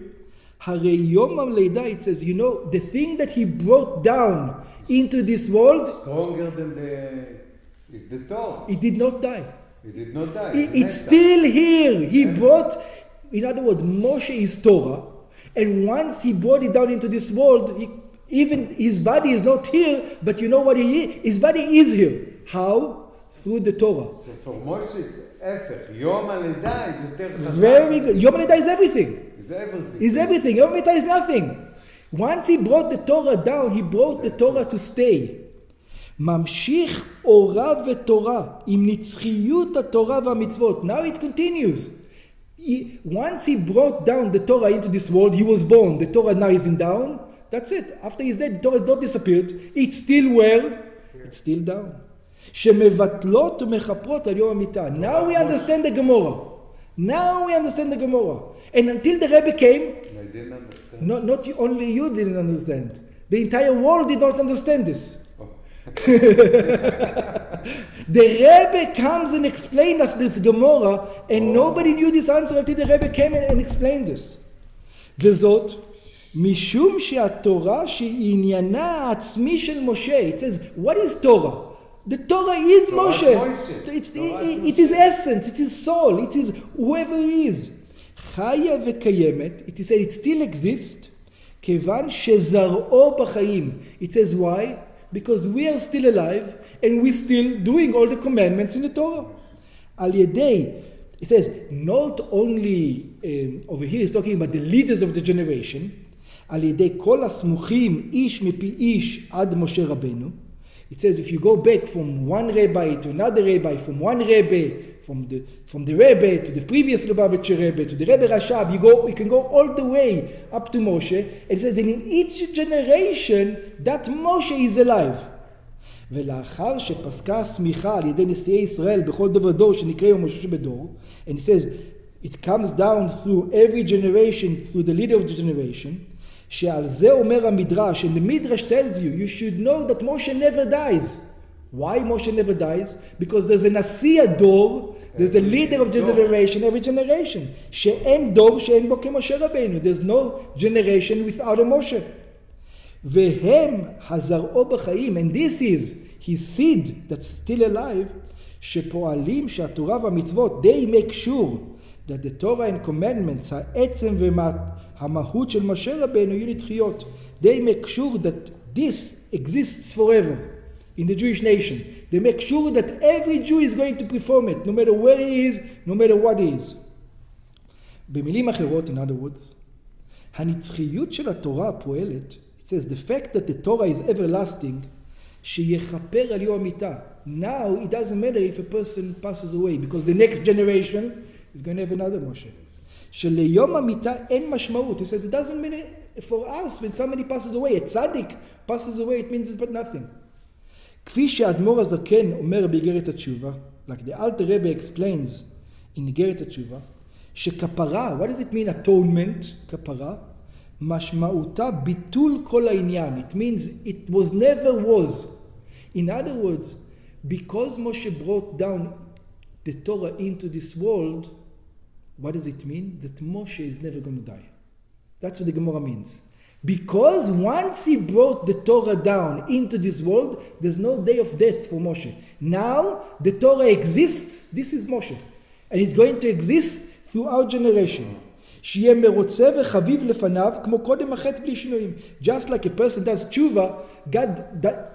הרי יום הלידה, it says, you know, the thing that he brought down into this world,
stronger than is the Torah.
It did not die.
It did not die.
It's still here. He brought, in other words, Moshe is Torah, and once he brought it down into this world, even his body is not here, but you know what he is? His body is here. How? Through the Torah.
So for Moshe it's ההפך. יום הלידה is יותר חזק.
Very good. יום הלידה is everything.
Is everything.
יום הלידה is nothing. Once he brought the Torah down, he brought the Torah to stay. ממשיך אורה ותורה עם נצחיות התורה והמצוות. Now it continues. Once he brought down the Torah into this world, he was born. The Torah now isn't down. That's it. After he's dead, the Torah has not disappeared. It's still where? It's still down. שמבטלות ומחפרות על יום המיטה. Now we understand the Gemara. Now we understand the Gemara. And until the Rebbe came,
I didn't understand.
not only you didn't understand. The entire world did not understand this.
Oh.
The Rebbe comes and explains us this Gemara, and nobody knew this answer until the Rebbe came and explained this. וזאת, משום שהתורה שהיא עניינה העצמי של משה. It says, what is Torah? The Torah is Moshe. It's his essence, it's his soul, it is whoever he is. חיה וקיימת, it is said it still exists, כיוון שזרעו בחיים. It says why? Because we are still alive and we're still doing all the commandments in the Torah. על ידי, it says not only over here he's talking about the leaders of the generation, על ידי כל הסמוכים איש מפי איש עד משה רבנו. It says if you go back from one rabbi to another rabbi, from one Rebbe, from the Rebbe to the previous Lubavitcher Rebbe to the Rebbe Rashab, you can go all the way up to Moshe. And it says that in each generation that Moshe is alive. ולאחר שפסקה הסמיכה על ידי נשיאי ישראל בכל דור ודור שנקרא יום משה שבדור, and it says it comes down through every generation, through the leader of the generation, שעל זה אומר המדרש, and the Midrash tells you, you should know that Moshe never dies. Why Moshe never dies? Because there's a נשיא הדור, there's a leader of the generation, every generation. שאין דור שאין בו כמשה רבנו. There's no generation without a Moshe. והם הזרעו בחיים, and this is his seed that's still alive, שפועלים שהתורה והמצוות, they make sure that the Torah and commandments, העצם והמהות של משה רבנו יהיו נצחיות. They make sure that this exists forever in the Jewish nation. They make sure that every Jew is going to perform it, no matter where he is, no matter what he is. במילים אחרות, in other words, הנצחיות של התורה הפועלת, it says the fact that the Torah is everlasting, שיכפר על יום המיטה. Now it doesn't matter if a person passes away, because the next generation is going to have another Moshe. שליום המיטה אין משמעות. He says it doesn't mean for us when somebody passes away, a tzaddik passes away, it means but nothing. כפי שהאדמו"ר הזקן אומר באיגרת התשובה, like the Alter Rebbe explains in איגרת התשובה, שכפרה, what does it mean atonement, כפרה? משמעותה ביטול כל העניין. It means it was never was. In other words, because Moshe brought down the Torah into this world, what does it mean? That Moshe is never going to die. That's what the Gemara means. Because once he brought the Torah down into this world, there's no day of death for Moshe. Now the Torah exists, this is Moshe. And it's going to exist throughout generation. שיהיה מרוצה וחביב לפניו כמו קודם החטא בלי שינויים. Just like a person does tshuva, God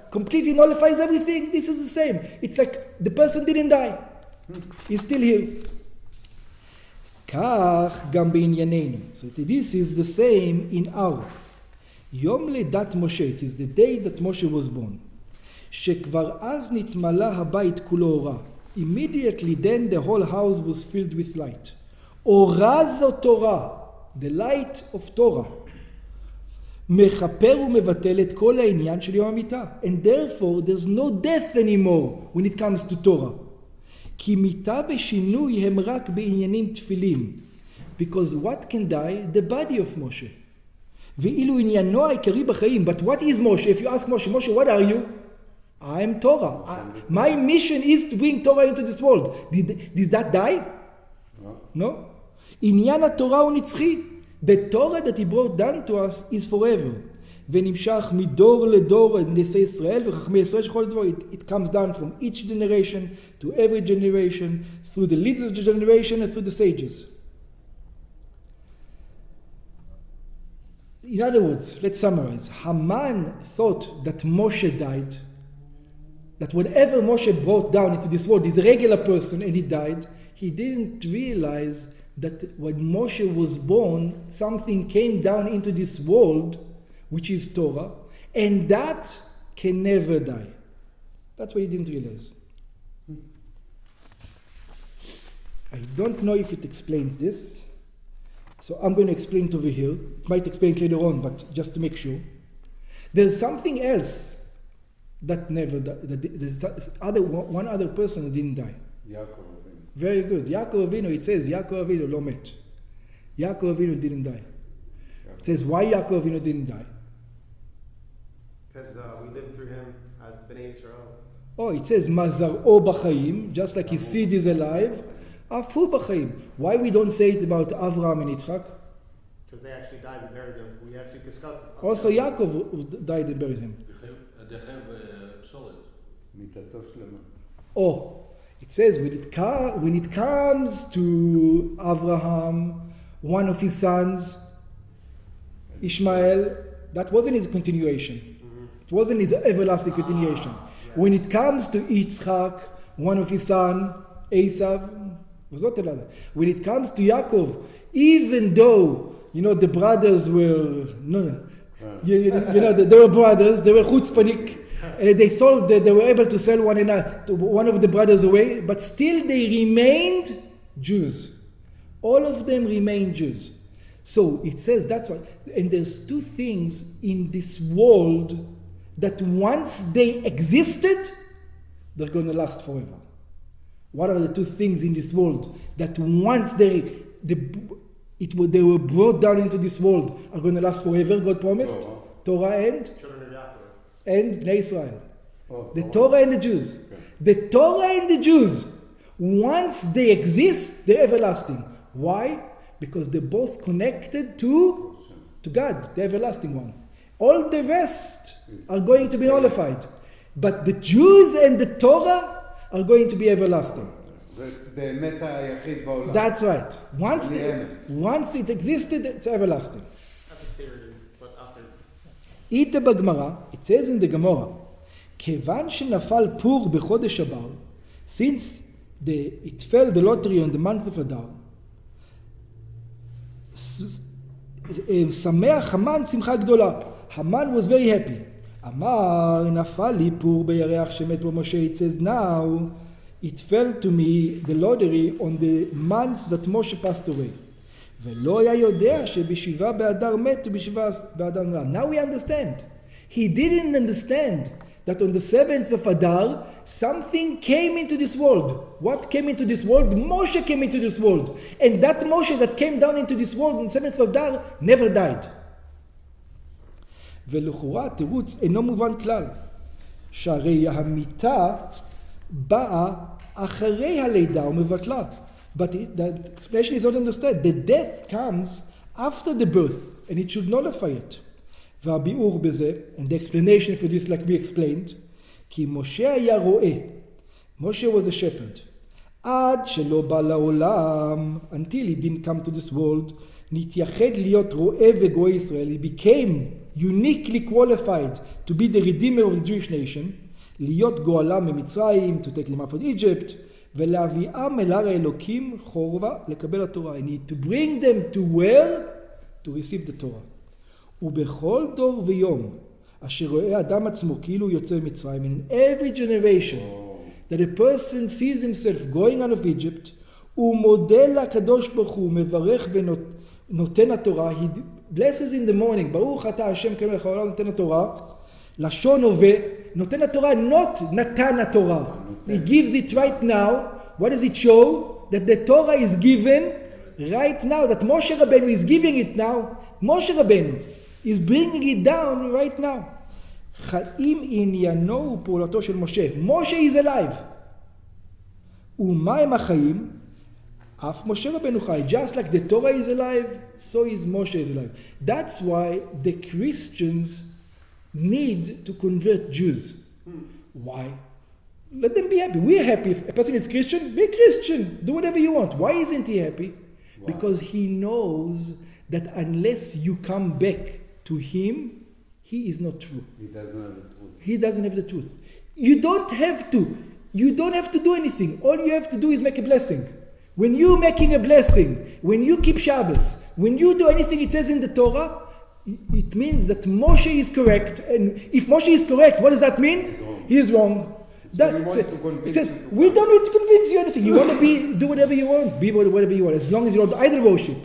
completely nullifies everything. This is the same. It's like the person didn't die. He's still here. כך גם בענייננו. So this is the same in our. יום לידת משה, it is the day that Moshe was born. שכבר אז נתמלא הבית כולו אורה. Immediately then the whole house was filled with light. אורה זו תורה, the light of Torah. מחפר ומבטל את כל העניין של יום המיטה. And therefore there's no death anymore when it comes to Torah. כי מיטה ושינוי הם רק בעניינים תפילים. Because what can die? The body of Moshe. ואילו עניינו העיקרי בחיים. But what is Moshe? If you ask Moshe, Moshe, what are you? I am Torah. My mission is to bring Torah into this world. Did that die? No. עניין התורה הוא נצחי. The Torah that he brought down to us is forever. ונמשך מדור לדור נשיאי ישראל וחכמי ישראל שכל דבר. It comes down from each generation to every generation, through the leaders of the generation and through the sages. In other words, let's summarize. Haman thought that Moshe died, that whatever Moshe brought down into this world is a regular person and he died. He didn't realize that when Moshe was born, something came down into this world, which is Torah, and that can never die. That's what he didn't realize. I don't know if it explains this. So I'm going to explain it over here. It might explain it later on, but just to make sure. There's something else that never died. There's one other person who didn't die.
Yaakov Avinu.
Very good. Yaakov Avinu, it says Yaakov Avinu lo met. Yaakov Avinu didn't die. It says why Yaakov Avinu didn't die.
Because we lived through him as Bnei Israel.
Oh, it says Mazar'o b'chaim, just like his seed is alive. Afu b'chaim. Why we don't say it about Avraham and Yitzchak?
Because they actually died and buried him. We actually discussed it.
Also Yaakov died and buried him.
מיתתו שלמה.
Oh, it says when it comes to Avraham, one of his sons, Ishmael, that wasn't his continuation. It wasn't his everlasting continuation. When it comes to Yitzchak, one of his sons, Esav, when it comes to Yaakov, even though the brothers were they were brothers, they were chutzpanik. They were able to sell one of the brothers away, but still they remained Jews. All of them remained Jews. So it says that's why. And there's two things in this world that once they existed, they're going to last forever. What are the two things in this world that once they were brought down into this world are going to last forever? God promised. Torah and Bnei Israel. The Torah and the Jews.
Okay.
The Torah and the Jews, once they exist, they're everlasting. Why? Because they're both connected to God, the everlasting one. All the rest are going to be nullified. But the Jews and the Torah are going to be everlasting. That's right. Once it existed, it's everlasting. Ita b'Gemara, it says in the Gemara, כיוון שנפל פור בחודש אדר, since it fell the lottery on the month of Adar, שמח המן שמחה גדולה. Haman was very happy. אמר, נפל לי פור בירח שמת בו משה. It says now, it fell to me the lottery on the month that Moshe passed away. ולא היה יודע שבשבעה באדר מת ובשבעה באדר נראה. Now we understand. He didn't understand that on the 7th of Adar, something came into this world. What came into this world? Moshe came into this world. And that Moshe that came down into this world on the 7th of Adar never died. ולכאורה התירוץ אינו מובן כלל. שהרי המיתה באה אחרי הלידה ומבטלה. But that explanation is not understood. The death comes after the birth, and it should nullify it. והביאור בזה, and the explanation for this like we explained, כי משה היה רועה. Moshe was a shepherd. עד שלא בא לעולם, until he didn't come to this world, נתייחד להיות רועה וגואל ישראל. He became uniquely qualified to be the redeemer of the Jewish nation, להיות גואלם ממצרים, to take them out of Egypt, ולהביאם אל הר האלוקים חורבה לקבל התורה. I need to bring them to where? To receive the Torah. ובכל דור ויום אשר רואה אדם עצמו כאילו יוצא מצרים, in every generation that a person sees himself going out of Egypt, הוא מודה לקדוש ברוך הוא, מברך ונותן התורה, he blesses in the morning, ברוך אתה השם כאן לך העולם נותן התורה, לשון הווה, נותן התורה, not נתן התורה. He gives it right now. What does it show? That the Torah is given right now. That Moshe Rabbeinu is giving it now. Moshe Rabbeinu is bringing it down right now. חיים עניינו ופעולתו של משה. Moshe is alive. ומה הם החיים? אף משה רבנו חי. Just like the Torah is alive, so is Moshe is alive. That's why the Christians need to convert Jews. Why? Let them be happy. We are happy. If a person is Christian, be Christian. Do whatever you want. Why isn't he happy? Why? Because he knows that unless you come back to him, he is not true.
He doesn't have the truth.
He doesn't have the truth. You don't have to. You don't have to do anything. All you have to do is make a blessing. When you're making a blessing, when you keep Shabbos, when you do anything it says in the Torah, it means that Moshe is correct. And if Moshe is correct, what does that mean?
He's wrong.
He is wrong.
So he wants to convince
it says,
you to
we
come.
don't need to convince you anything. You want to do whatever you want, be whatever you want, as long as you don't idol worship.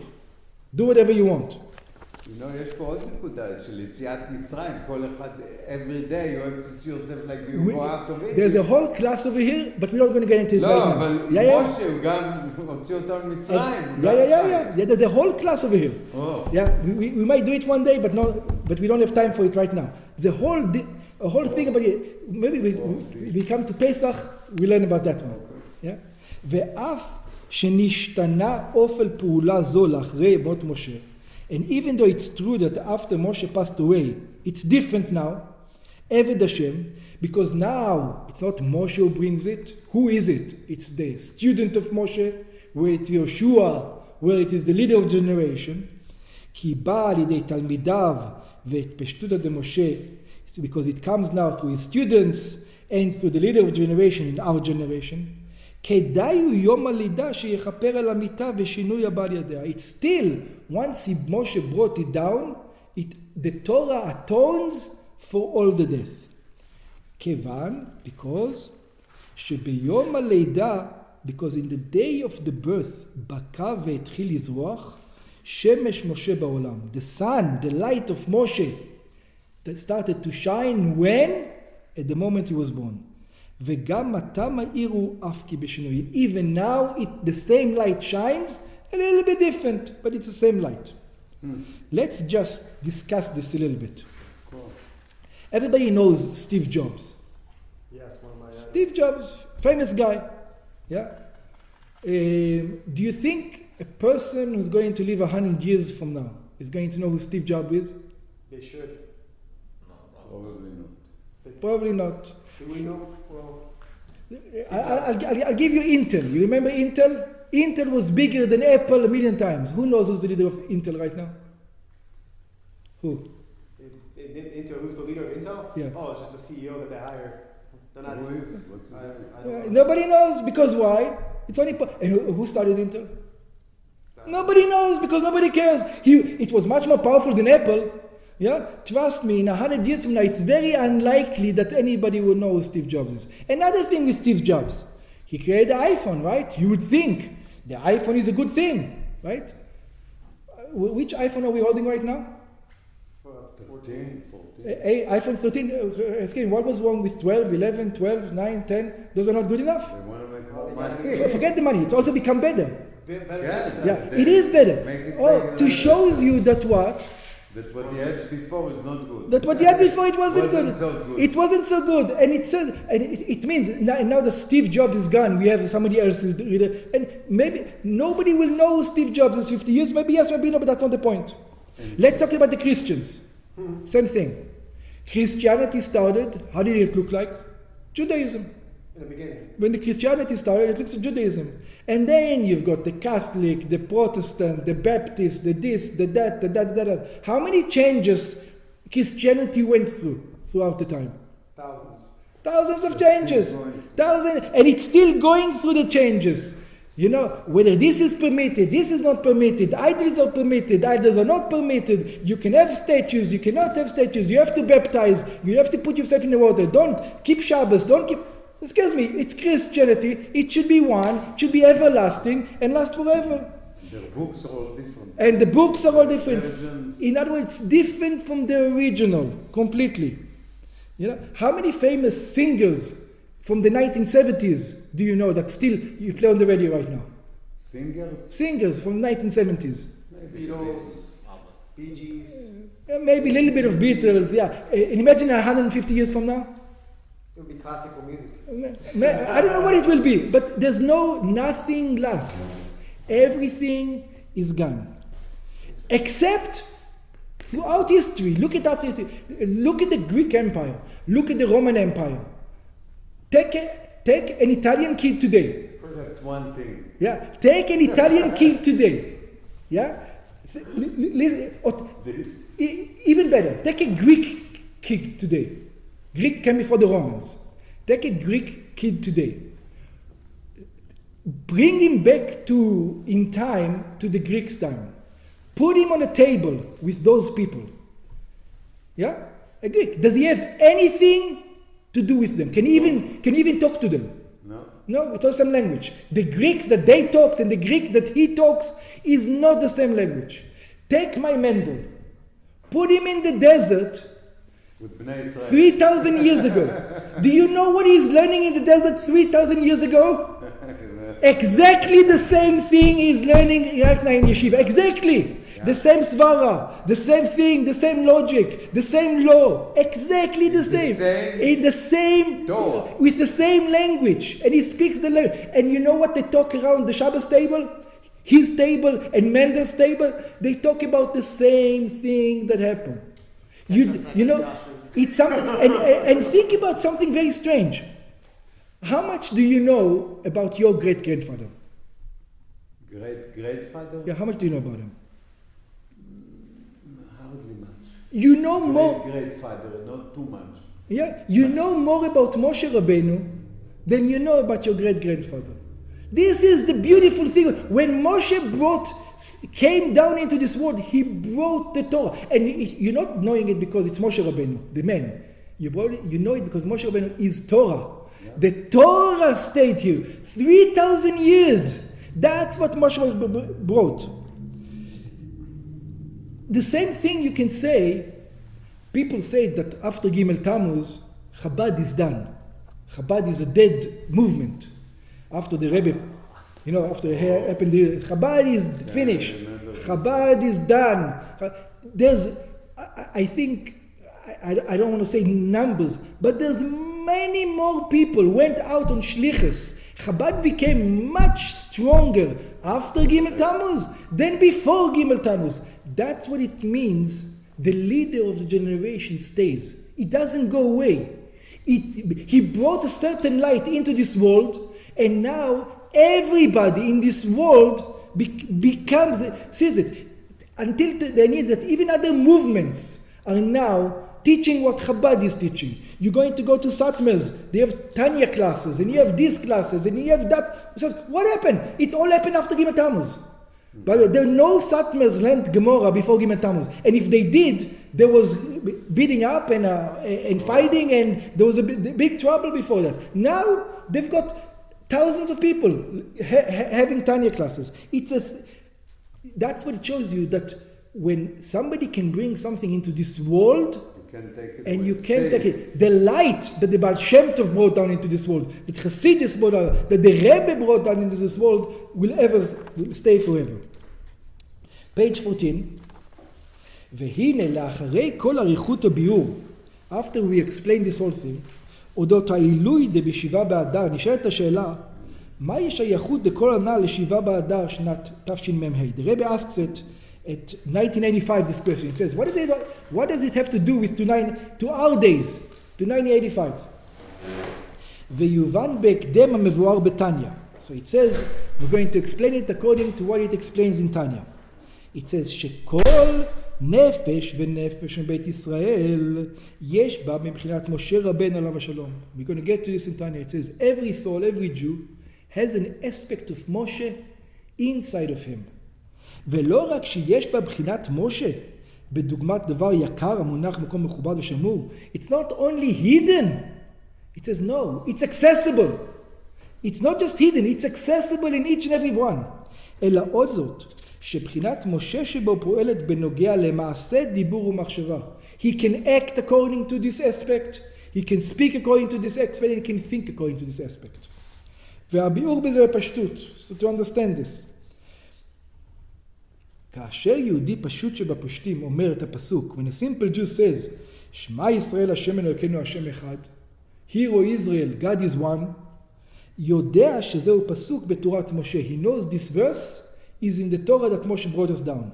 Do whatever you want.
יש פה עוד נקודה של יציאת מצרים, כל אחד, every day you have to see yourself like you go out of it.
There's a whole class over here, but we're not going to get into this right now.
לא, אבל משה הוא גם הוציא אותם ממצרים.
Yeah, there's a whole class over here.
Oh.
Yeah, we might do it one day, but we don't have time for it right now. There's a whole thing about it. Maybe we come to Pesach, we learn about that one. Yeah? ואף שנשתנה אופל פעולה זו לאחרי מות משה, and even though it's true that after Moshe passed away, it's different now, Eved Hashem, because now it's not Moshe who brings it. Who is it? It's the student of Moshe, where it's Yoshua, where it is the leader of generation. כי בא על ידי תלמידיו ואת פשטותא דמשה, because it comes now through his students and through the leader of generation in our generation. כדאי הוא יום הלידה שיכפר על המיטה ושינוי הבא על ידיה. It's still, once Moshe brought it down, the Torah atones for all the death. כיוון, because, שביום הלידה, because in the day of the birth, בקע והתחיל לזרוח, שמש משה בעולם. The sun, the light of Moshe, that started to shine when? At the moment he was born. וגם עתה מאירו אף כי בשינויים. Even now, the same light shines, a little bit different, but it's the same light. Let's just discuss this a little bit.
Cool.
Everybody knows Steve Jobs.
Yes, one of my.
Steve Jobs, famous guy. Yeah. Do you think a person who's going to live 100 years from now is going to know who Steve Jobs is?
They should.
Probably not.
Probably not.
Do we know? Well,
I'll give you Intel. You remember Intel? Intel was bigger than Apple a million times. Who knows who's the leader of Intel right now? Who?
Intel, who's the leader of Intel?
Yeah.
Oh, it's just the CEO that they hired. They're not.
Who is it? What's his name?
I don't know.
Nobody knows because why? It's only and who started Intel? Nobody knows because nobody cares. It was much more powerful than Apple. Yeah, trust me, in 100 years from now, it's very unlikely that anybody will know who Steve Jobs is. Another thing with Steve Jobs, he created the iPhone, right? You would think the iPhone is a good thing, right? Which iPhone are we holding right now?
14.
iPhone 13. Excuse me, what was wrong with 12, 11, 12, 9, 10? Those are not good enough.
They want to make more money.
Forget the money, it's also become better.
Better
Yeah.
chance.
Yeah, it is better.
Make it
Oh,
bigger
to
than
shows you that what?
That what he had before is not good.
That what he had before it wasn't good.
so good.
It wasn't so good, and it means now that Steve Jobs is gone, we have somebody else's reader, and maybe nobody will know who Steve Jobs is 50 years. Maybe yes, maybe no, but that's not the point. Let's talk about the Christians. Same thing. Christianity started. How did it look like? Judaism.
In the beginning.
When the Christianity started, it looks like Judaism. And then you've got the Catholic, the Protestant, the Baptist, the this, the that, the that, the that. How many changes Christianity went throughout the time?
Thousands.
Thousands of changes. Thousands, and it's still going through the changes. You know, whether this is permitted, this is not permitted, idols are permitted, idols are not permitted, you can have statues, you cannot have statues, you have to baptize, you have to put yourself in the water, don't keep Shabbos, don't keep... Excuse me, it's Christianity, it should be one, it should be everlasting and last forever.
Their books are all different.
And the books are all different.
Versions.
In other words, it's different from the original, completely. You know, how many famous singers from the 1970s do you know that still you play on the radio right now?
Singers?
Singers from the 1970s.
Maybe
Beatles, Bee Gees.
Maybe a little bit of Beatles, yeah. And imagine 150 years from now.
It would be classical music.
I don't know what it will be, but there's nothing lasts. Everything is gone. Except throughout history, look at history. Look at the Greek Empire. Look at the Roman Empire. Take an Italian kid today.
Except one thing.
Yeah, take an Italian kid today. Yeah, even better. Take a Greek kid today. Greek came before the Romans. Take a Greek kid today. Bring him back in time to the Greeks' time. Put him on a table with those people. Yeah, a Greek. Does he have anything to do with them? Can he even talk to them?
No.
No, it's not the same language. The Greeks that they talked and the Greek that he talks is not the same language. Take my Mendel, put him in the desert
With Bnei Israel.
3,000 years ago. Do you know what he's learning in the desert 3,000 years ago? Exactly the same thing he's learning right now in yeshiva. Exactly.
Yeah.
The same svara, the same thing, the same logic, the same law. Exactly the same. In the same,
Torah.
with the same language. And he speaks the language. And you know what they talk around the Shabbos table? His table and Mendel's table? They talk about the same thing that happened. You know, it's something, and think about something very strange. How much do you know about your great-grandfather?
Great-grandfather?
Yeah, how much do you know about him?
Hardly much.
You know more.
Great-grandfather, not too much.
Yeah, you know more about Moshe Rabbeinu than you know about your great-grandfather. This is the beautiful thing. When Moshe came down into this world, he brought the Torah. And you're not knowing it because it's Moshe Rabbeinu, the man. You know it because Moshe Rabbeinu is Torah. Yeah. The Torah stayed here 3,000 years. That's what Moshe brought. The same thing you can say, people say that after Gimel Tammuz, Chabad is done. Chabad is a dead movement. After the Rebbe, after it happened, Chabad is finished. Chabad is done. I think, I don't want to say numbers, but there's many more people went out on shlichus. Chabad became much stronger after Gimel Tammuz than before Gimel Tammuz. That's what it means. The leader of the generation stays. It doesn't go away. He brought a certain light into this world, and now everybody in this world sees it. Until they need that even other movements are now teaching what Chabad is teaching. You're going to go to Satmars, they have Tanya classes, and you have these classes, and you have that. So what happened? It all happened after Gimel Tammuz. But there were no Satmars learned Gemara before Gimel Tammuz. And if they did, there was beating up and fighting, and there was a big trouble before that. Now they've got thousands of people having Tanya classes. That's what it shows you, that when somebody can bring something into this world, and you can't take it. The light that the Baal Shem Tov brought down into this world, that Hasidus brought down, that the Rebbe brought down into this world, will stay forever. Page 14. והנה לאחרי כל אריכות הביאור, after we explain this whole thing, אודות העילוי דבשבעה באדר, נשאלת השאלה, מהי השייכות דכל הנ"ל לשבעה באדר שנת תשמ"ה? The Rebbe asks it at 1985, this question. It says, what does it have to do with to our days, to 1985? ויובן בהקדם המבואר בתניא. So it says, we're going to explain it according to what it explains in Tanya. It says, שכל נפש ונפש מבית ישראל יש בה מבחינת משה רבנו עליו השלום. We're going to get to this in Tanya. It says, every soul, every Jew has an aspect of Moshe inside of him. ולא רק שיש בה בחינת משה, בדוגמת דבר יקר המונח מקום מכובד ושמור. It's not only hidden. It says no, it's accessible. It's not just hidden, it's accessible in each and every one. אלא עוד זאת, שבחינת משה שבו פועלת בנוגע למעשה דיבור ומחשבה. He can act according to this aspect, he can speak according to this aspect, and he can think according to this aspect. והביאור בזה בפשטות, so to understand this. כאשר יהודי פשוט שבפשטים אומר את הפסוק, when a simple Jew says, שמע ישראל השם אלוהינו השם אחד, Hear, O Israel, God is one, יודע שזהו פסוק בתורת משה. He knows this verse is in the Torah that Moshe brought us down.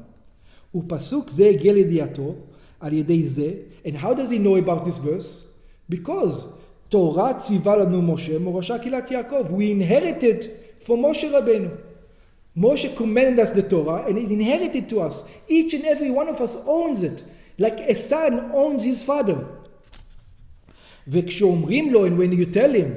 ופסוק זה הגיע לידיעתו על ידי זה, and how does he know about this verse? Because תורה ציווה לנו משה, מורשה קהילת יעקב. We inherited from Moshe Rabbeinu. Moshe commanded us the Torah and it inherited to us. Each and every one of us owns it. Like a son owns his father. וכשאומרים לו, and when you tell him,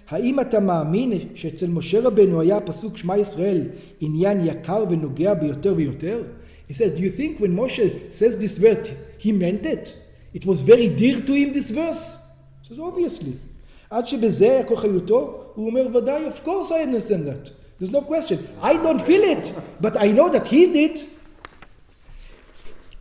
האם אתה מאמין שאצל משה רבנו היה פסוק שמע ישראל עניין יקר ונוגע ביותר ויותר? He says, do you think when Moshe says this verse, he meant it? It was very dear to him, this verse? He says, obviously. עד שבזה היה כל חיותו, הוא אומר ודאי, of course I understand that. There's no question. I don't feel it, but I know that he did.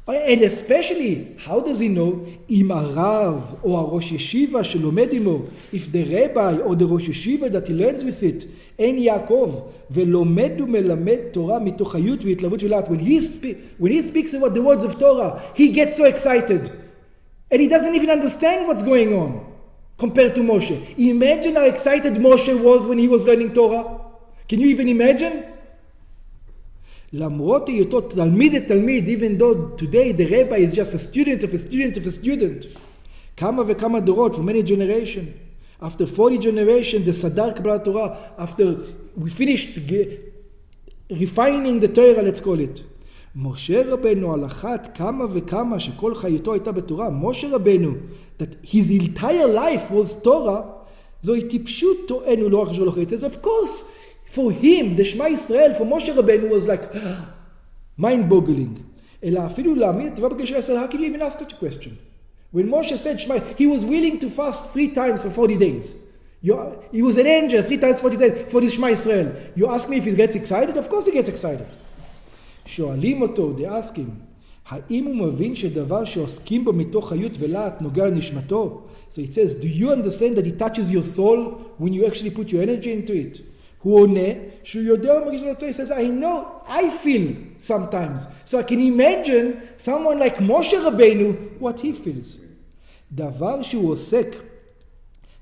And especially, how does he know? אם הרב או הראש ישיבה שלומד עמו, if the rabbi or the ראש ישיבה that he learns with it, אין יעקב, ולומד ומלמד תורה מתוך חיות והתלהבות ולהט. When he speaks about the words of Torah, he gets so excited. And he doesn't even understand what's going on compared to Moshe. Imagine how excited Moshe was when he was learning Torah. Can you even imagine? למרות היותו תלמיד, even though today the Rebbe is just a student of a student of a student. כמה וכמה דורות, for many generations. After 40 generations, the Sadar Kabbalah Torah, after we finished refining the Torah, let's call it. משה רבנו על אחת כמה וכמה שכל חיותו הייתה בתורה, משה רבנו, that his entire life was Torah, זוהי טיפשות טוענו לא אחשו לך. It says, of course, for him, the Shema Israel, for Moshe Rabbeinu was like mind-boggling. אלא אפילו להאמין את דבר בקשר ישראל, how can you even ask such a question? When Moshe said Shema, he was willing to fast 3 times for 40 days. He was an angel 3 times 40 days for the Shema Israel. You ask me if he gets excited? Of course he gets excited. שואלים אותו, they ask him, האם הוא מבין שדבר שעוסקים בו מתוך חיות ולהט נוגע לנשמתו? So it says, do you understand that it touches your soul when you actually put your energy into it? הוא עונה, שהוא יודע ומרגיש לרצות, he says, I know, I feel sometimes. So I can imagine someone like Moshe Rabbeinu, what he feels. דבר שהוא עוסק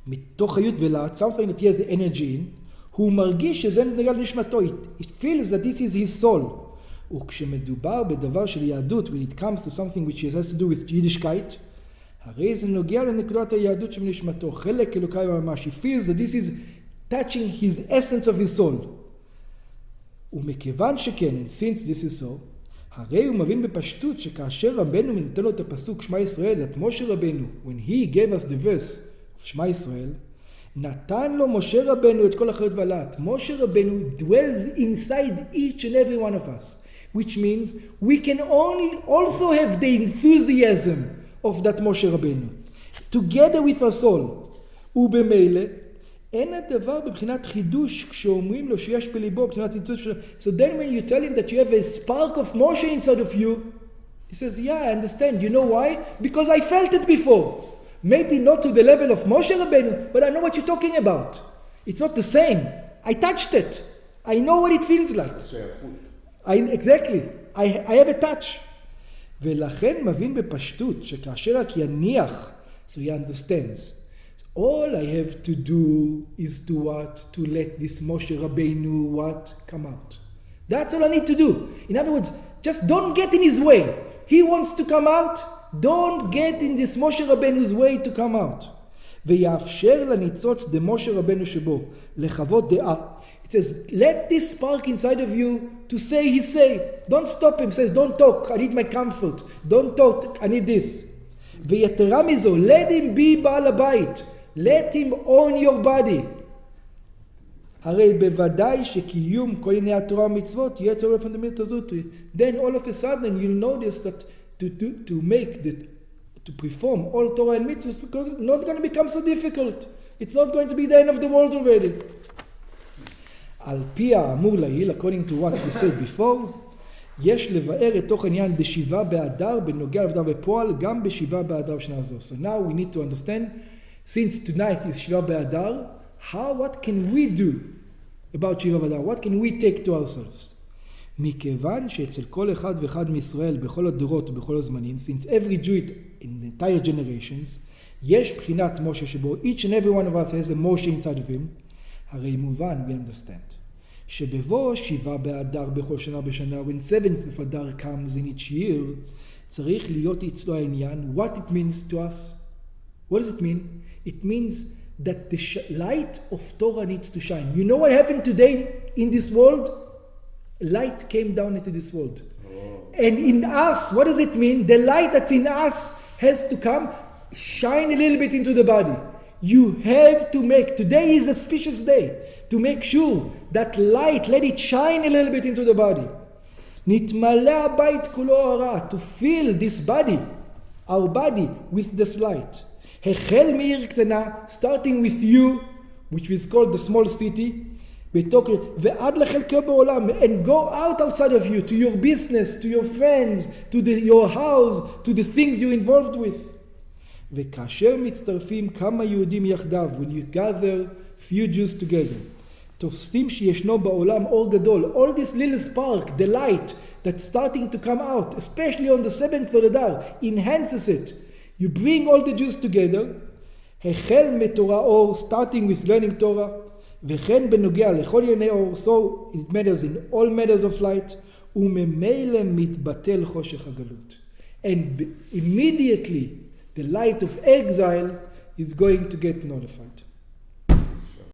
מתוך חיות ולהט, something that he has the energy in, הוא מרגיש שזה נוגע לנשמתו. It feels that this is his soul. וכשמדובר בדבר של יהדות, when it comes to something which has to do with יידישקייט, הרי זה נוגע לנקודת היהדות שבנשמתו, חלק אלוקאי ממש. He feels that this is touching his essence of his soul. ומכיוון שכן, and since this is so, הרי הוא מבין בפשטות שכאשר רבנו נתן לו את הפסוק שמע ישראל, that משה רבנו, when he gave us the verse of שמע ישראל, נתן לו משה רבנו את כל החיות והלהט. משה רבנו dwells inside each and every one of us, which means we can also have the enthusiasm of that משה רבנו, together with our soul. ובמילא, אין הדבר בבחינת חידוש כשאומרים לו שיש בליבו בבחינת ניצוץ שלו. So then when you tell him that you have a spark of Moshe inside of you, he says, yeah, I understand. You know why? Because I felt it before. Maybe not to the level of Moshe Rabbeinu, but I know what you're talking about. It's not the same. I touched it. I know what it feels like. Exactly. I have a touch. ולכן מבין בפשטות שכאשר רק יניח, so he understands. All I have to do is to what? To let this Moshe Rabbeinu what? Come out. That's all I need to do. In other words, just don't get in his way. He wants to come out. Don't get in this Moshe Rabbeinu's way to come out. ויאפשר לניצוץ דמשה רבנו שבו, לחוות דעה. It says, let this spark inside of you to say his say. Don't stop him. It says, don't talk. I need my comfort. Don't talk. I need this. ויתרה מזו, let him be בעל הבית. Let him own your body. הרי בוודאי שקיום כל ענייני התורה ומצוות יהיה צורך בפונדמנט הזאת. Then all of a sudden you'll notice that to perform all Torah and mitzvahs is not going to become so difficult. It's not going to be the end of the world already. על פי האמור לעיל, according to what we said before, יש לבאר את תוך עניין בשבעה באדר בנוגע לעבודה בפועל, גם בשבעה באדר בשנה זו. So now we need to understand, since tonight is שבעה באדר, what can we do about שבעה באדר? What can we take to ourselves? מכיוון שאצל כל אחד ואחד מישראל בכל הדורות ובכל הזמנים, since every Jew in the entire generations, יש בחינת משה שבו, each and every one of us has a Moshe inside of him, הרי מובן, we understand, שבבוא שבעה באדר בכל שנה בשנה, when 7th Adar comes in each year, צריך להיות אצלו העניין, what it means to us. What does it mean? It means that the light of Torah needs to shine. You know what happened today in this world? Light came down into this world. And in us, what does it mean? The light that's in us has to come, shine a little bit into the body. You have to make, today is a specious day, to make sure that light, let it shine a little bit into the body. נתמלא הבית כולו אורה, to fill this body, our body, with this light. החל מעיר קטנה, starting with you, which is called the small city, ועד לחלקו בעולם, and go outside of you, to your business, to your friends, to your house, to the things you're involved with. וכאשר מצטרפים כמה יהודים יחדיו, when you gather few Jews together, תופסים שישנו בעולם אור גדול, all this little spark, the light that's starting to come out, especially on the 7th of Adar, enhances it. You bring all the Jews together, החל מתורה אור, starting with learning Torah, וכן בנוגע לכל ענייני אור, so it matters in all matters of light, וממילא מתבטל חושך הגלות. And immediately the light of exile is going to get nullified.